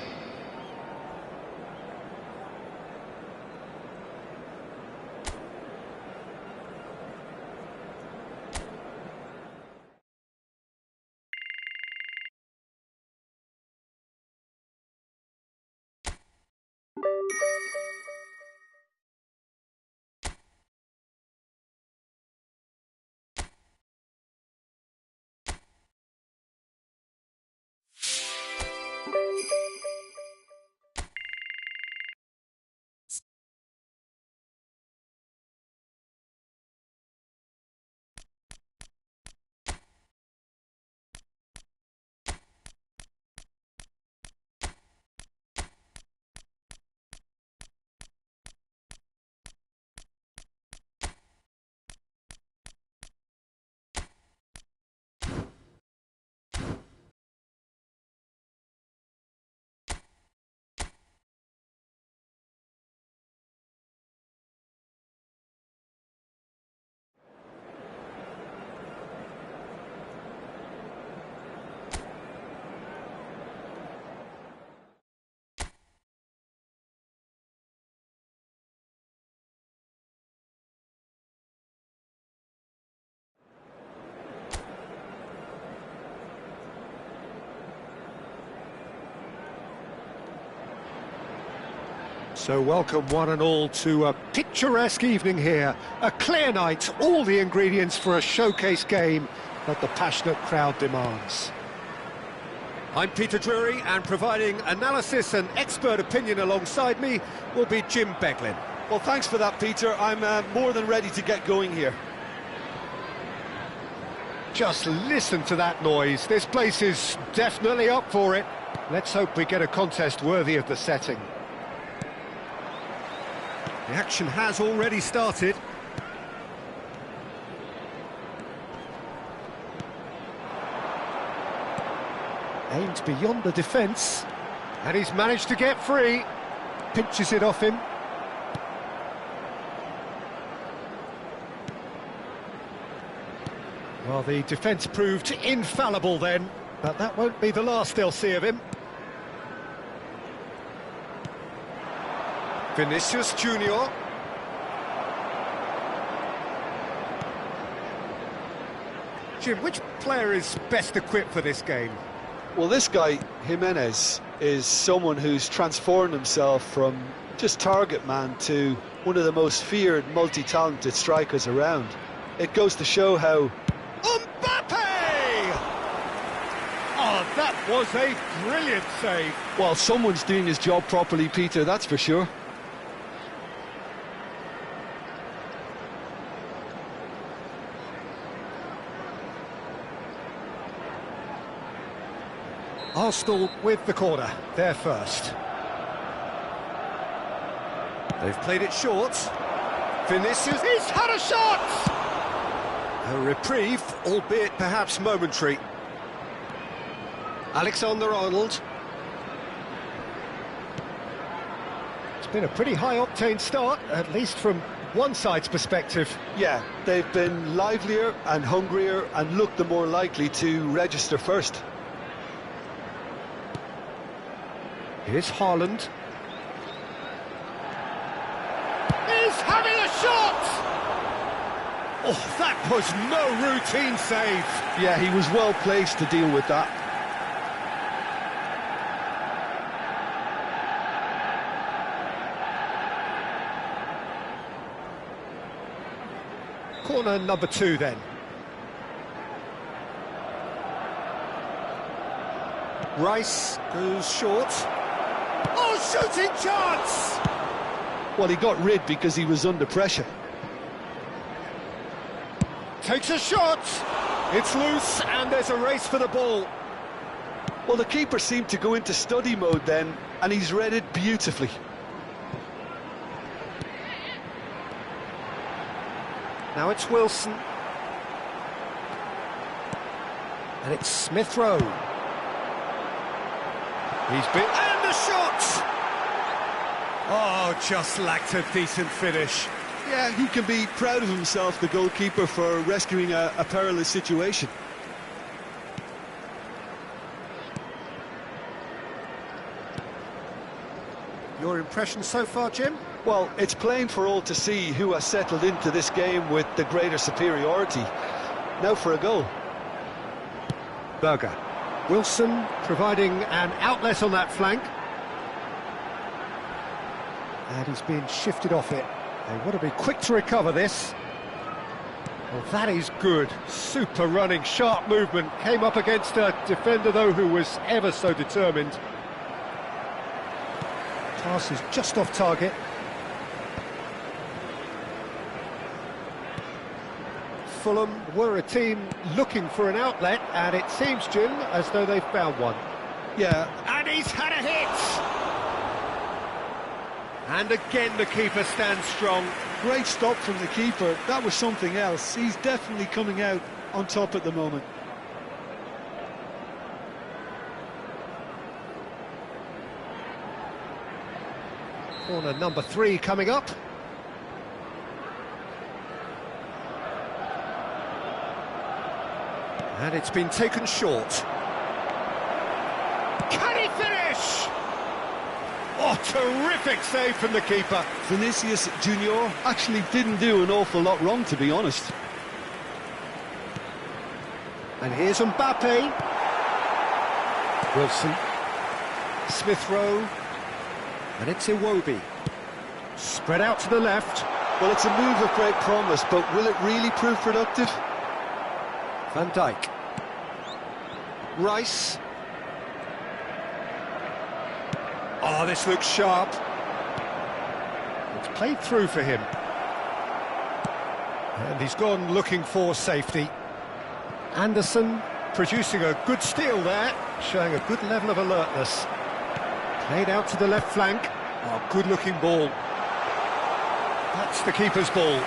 So welcome one and all to a picturesque evening here. A clear night, all the ingredients for a showcase game that the passionate crowd demands. I'm Peter Drury, and providing analysis and expert opinion alongside me will be Jim Beglin. Well, thanks for that, Peter. I'm more than ready to get going here. Just listen to that noise. This place is definitely up for it. Let's hope we get a contest worthy of the setting. The action has already started. Aimed beyond the defence, and he's managed to get free. Pinches it off him. Well, the defence proved infallible then, but that won't be the last they'll see of him. Vinicius Junior. Jim, which player is best equipped for this game? Well, this guy, Jimenez, is someone who's transformed himself from just target man to one of the most feared, multi-talented strikers around. It goes to show how... Mbappe! Oh, that was a brilliant save. Well, someone's doing his job properly, Peter, that's for sure. Arsenal with the corner, they're first. They've played it short. Vinicius, he's had a shot! A reprieve, albeit perhaps momentary. Alexander-Arnold. It's been a pretty high-octane start, at least from one side's perspective. Yeah, they've been livelier and hungrier and looked the more likely to register first. Here's Haaland. He's having a shot! Oh, that was no routine save. Yeah, he was well placed to deal with that. Corner number 2 then. Rice goes short. Oh, shooting chance! Well, he got rid because he was under pressure. Takes a shot. It's loose and there's a race for the ball. Well, the keeper seemed to go into study mode then, and he's read it beautifully. Now it's Wilson. And it's Smith Rowe. He's been... And the shot! Oh, just lacked a decent finish. Yeah, he can be proud of himself, the goalkeeper, for rescuing a perilous situation. Your impression so far, Jim? Well, it's plain for all to see who has settled into this game with the greater superiority. Now for a goal. Berger. Wilson providing an outlet on that flank. And he's been shifted off it. They want to be quick to recover this. Well, that is good. Super running, sharp movement. Came up against a defender, though, who was ever so determined. Pass is just off target. Fulham were a team looking for an outlet, and it seems, Jim, as though they've found one. Yeah. And he's had a hit! And again the keeper stands strong. Great stop from the keeper. That was something else. He's definitely coming out on top at the moment. Corner number 3 coming up. And it's been taken short. Can he finish? Oh, terrific save from the keeper. Vinicius Junior actually didn't do an awful lot wrong, to be honest. And here's Mbappe. Wilson. Smith Rowe. And it's Iwobi. Spread out to the left. Well, it's a move of great promise, but will it really prove productive? Van Dijk. Rice. Oh, this looks sharp. It's played through for him. And he's gone looking for safety. Anderson producing a good steal there, showing a good level of alertness. Played out to the left flank. Oh, good-looking ball. That's the keeper's ball.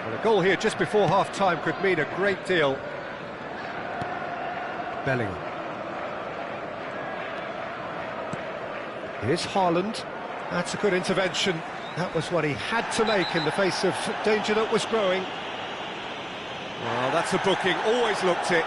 Well, a goal here just before half-time could mean a great deal. Bellingham. Here's Haaland. That's a good intervention. That was what he had to make in the face of danger that was growing. Well, that's a booking, always looked it.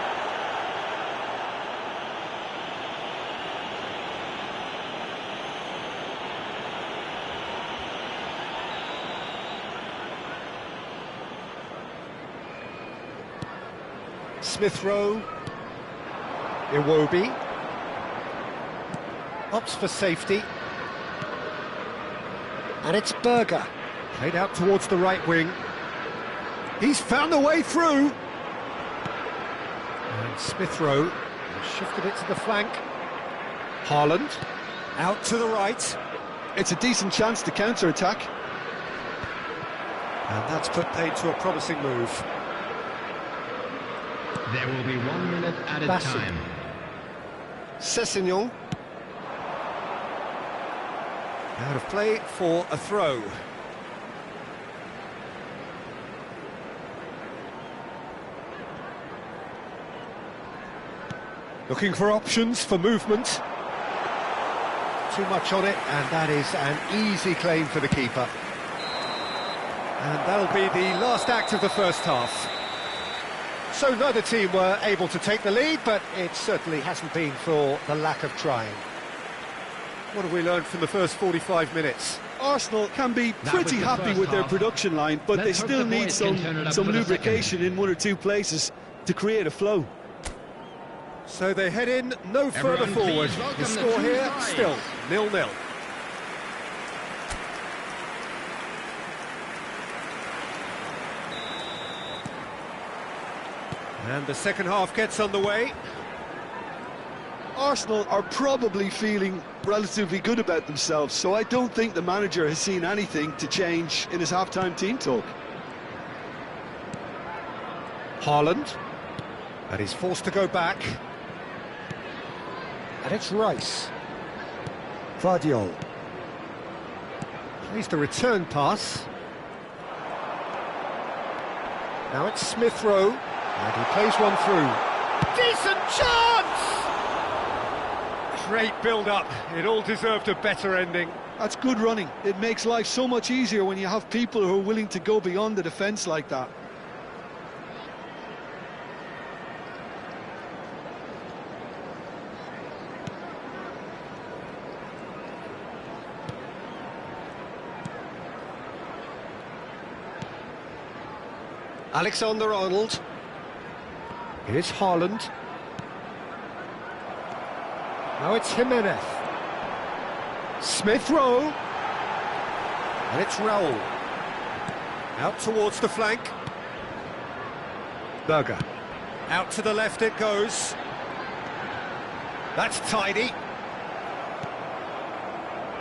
Smith Rowe. Iwobi. Opts for safety. And it's Berger. Played out towards the right wing. He's found a way through. And Smith Rowe shifted it to the flank. Haaland out to the right. It's a decent chance to counter-attack. And that's put paid to a promising move. There will be 1 minute added Bassett. time. Sessegnon. Out of play for a throw. Looking for options for movement. Too much on it, and that is an easy claim for the keeper. And that'll be the last act of the first half. So neither team were able to take the lead, but it certainly hasn't been for the lack of trying. What have we learned from the first 45 minutes? Arsenal can be That pretty was the happy first with their half. production line, but Let's they hope still the need boys can turn it up some for the lubrication in one or two places to create a flow. So they head in no further Everyone, forward. please welcome The the score two here, sides. still 0-0. And the second half gets underway. Arsenal are probably feeling relatively good about themselves, so I don't think the manager has seen anything to change in his half-time team talk. Haaland. And he's forced to go back. And it's Rice. Vardiol. Plays the return pass. Now it's Smith Rowe. And he plays one through. Decent chance! Great build-up. It all deserved a better ending. That's good running. It makes life so much easier when you have people who are willing to go beyond the defence like that. Alexander-Arnold. Here's Haaland. Now it's Jimenez. Smith Rowe. And it's Raul. Out towards the flank. Berger. Out to the left it goes. That's tidy.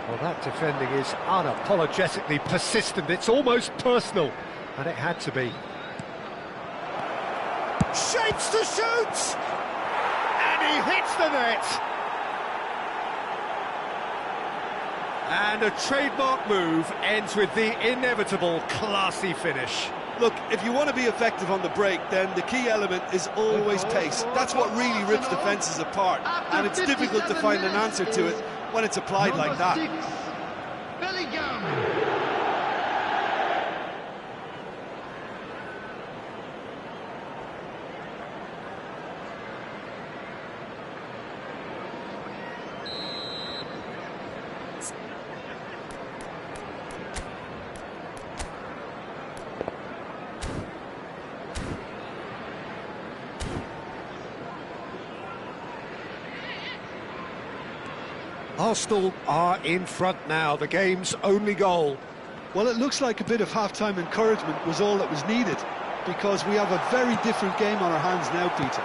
Well, that defending is unapologetically persistent. It's almost personal. And it had to be. Shapes to shoot! And he hits the net! And a trademark move ends with the inevitable classy finish. Look, if you want to be effective on the break, then the key element is always pace. That's what really rips defences apart, and it's difficult to find an answer to it when it's applied like that. Bellingham. Arsenal are in front now, the game's only goal. Well, it looks like a bit of half-time encouragement was all that was needed, because we have a very different game on our hands now, Peter.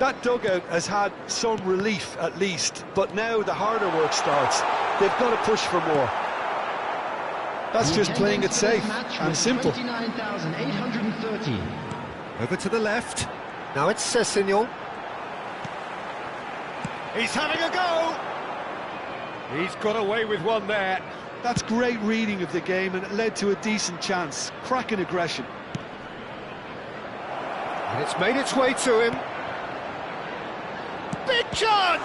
That dugout has had some relief at least, but now the harder work starts. They've got to push for more. That's just playing it safe and simple. 29,830. Over to the left. Now it's Sessegnon. He's having a go! He's got away with one there. That's great reading of the game, and it led to a decent chance. Cracking aggression. And it's made its way to him. Big chance!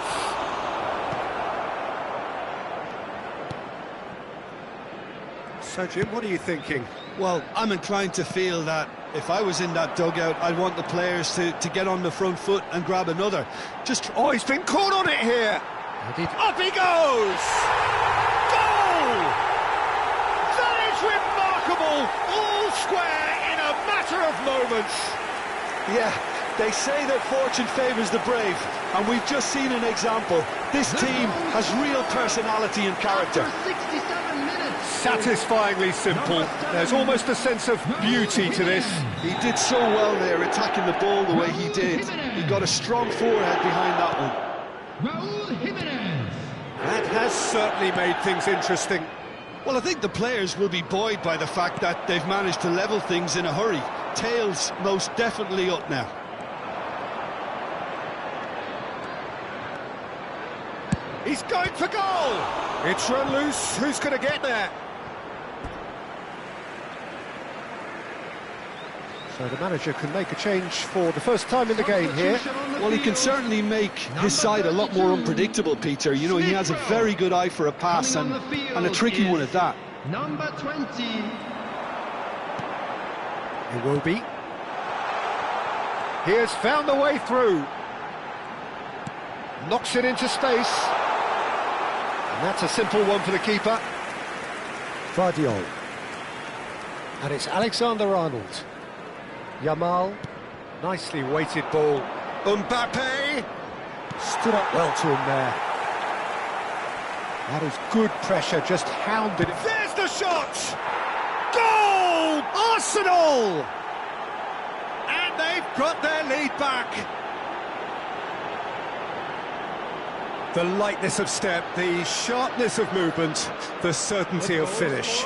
So, Jim, what are you thinking? Well, I'm inclined to feel that if I was in that dugout, I'd want the players to get on the front foot and grab another. Oh, he's been caught on it here! Up he goes! Goal! That is remarkable! All square in a matter of moments. Yeah, they say that fortune favours the brave, and we've just seen an example. This team has real personality and character. After 67 minutes. Satisfyingly simple. There's almost a sense of beauty to this. He did so well there, attacking the ball the way he did. He got a strong forehead behind that one. Raul Jimenez. That has certainly made things interesting. Well, I think the players will be buoyed by the fact that they've managed to level things in a hurry. Tails most definitely up now. He's going for goal! It's run loose, who's going to get there? So the manager can make a change for the first time in the game here. Well, he can certainly make his side a lot more unpredictable, Peter. You know, he has a very good eye for a pass and a tricky one at that. Number 20. It will be. He has found the way through. Knocks it into space. And that's a simple one for the keeper. Vardiol. And it's Alexander-Arnold. Yamal. Nicely weighted ball. Mbappe. Stood up well to him there. That is good pressure, just hounded it. There's the shot! Goal! Arsenal! And they've got their lead back. The lightness of step, the sharpness of movement, the certainty of finish.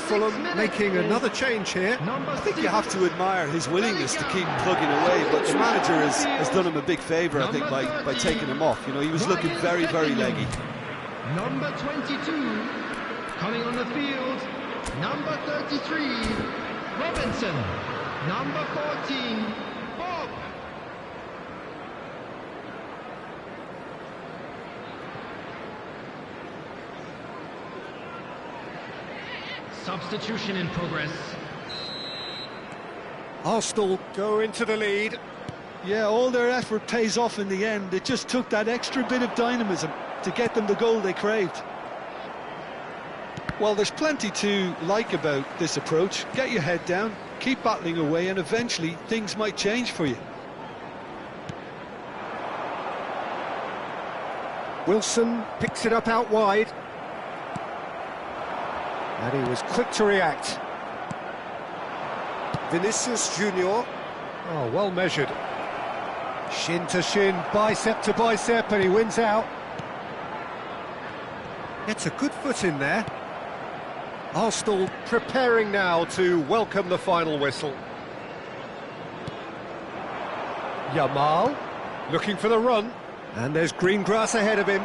Fulham making another change here. I think you have to admire his willingness to keep plugging away, but the manager has done him a big favour, I think, by taking him off. You know, he was looking very, very leggy. Number 22, coming on the field, number 33, Robinson. Number 14, Bob. Substitution in progress. Arsenal go into the lead. Yeah, all their effort pays off in the end. It just took that extra bit of dynamism to get them the goal they craved. Well, there's plenty to like about this approach. Get your head down, keep battling away, and eventually things might change for you. Wilson picks it up out wide. And he was quick to react. Vinicius Junior. Oh, well measured. Shin to shin, bicep to bicep, and he wins out. Gets a good foot in there. Arsenal preparing now to welcome the final whistle. Yamal looking for the run. And there's green grass ahead of him.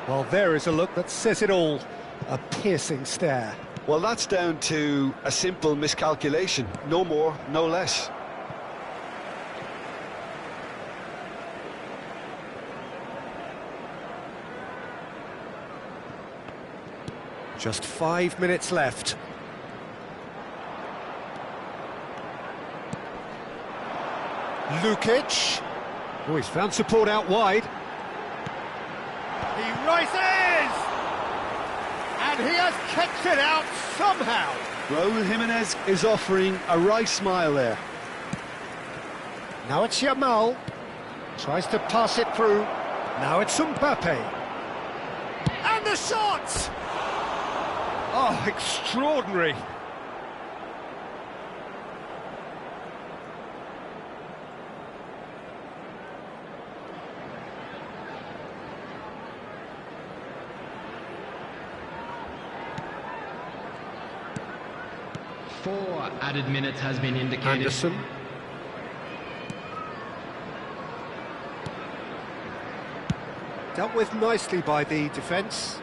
Well, there is a look that says it all. A piercing stare. Well, that's down to a simple miscalculation. No more, no less. Just 5 minutes left. Lukic. Oh, he's found support out wide. He rises! And he has kept it out somehow. Raúl Jiménez is offering a wry smile there. Now it's Yamal. Tries to pass it through. Now it's Mbappe. And the shot! Oh, extraordinary. Four added minutes has been indicated. Anderson. Dealt with nicely by the defence.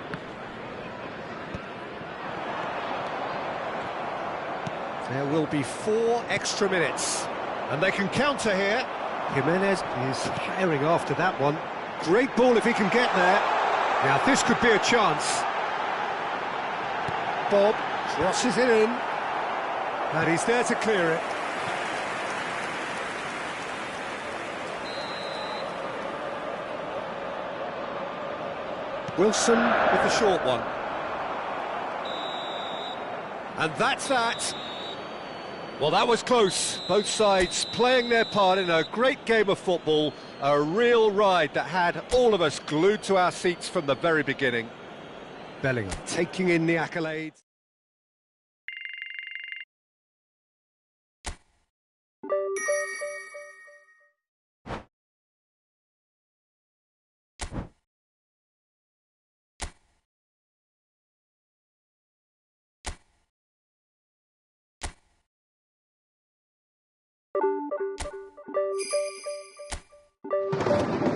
There will be 4 extra minutes. And they can counter here. Jimenez is firing after that one. Great ball if he can get there. Now this could be a chance. Bob crosses it in. And he's there to clear it. Wilson with the short one. And that's that. Well, that was close. Both sides playing their part in a great game of football. A real ride that had all of us glued to our seats from the very beginning. Bellingham taking in the accolades. Peter.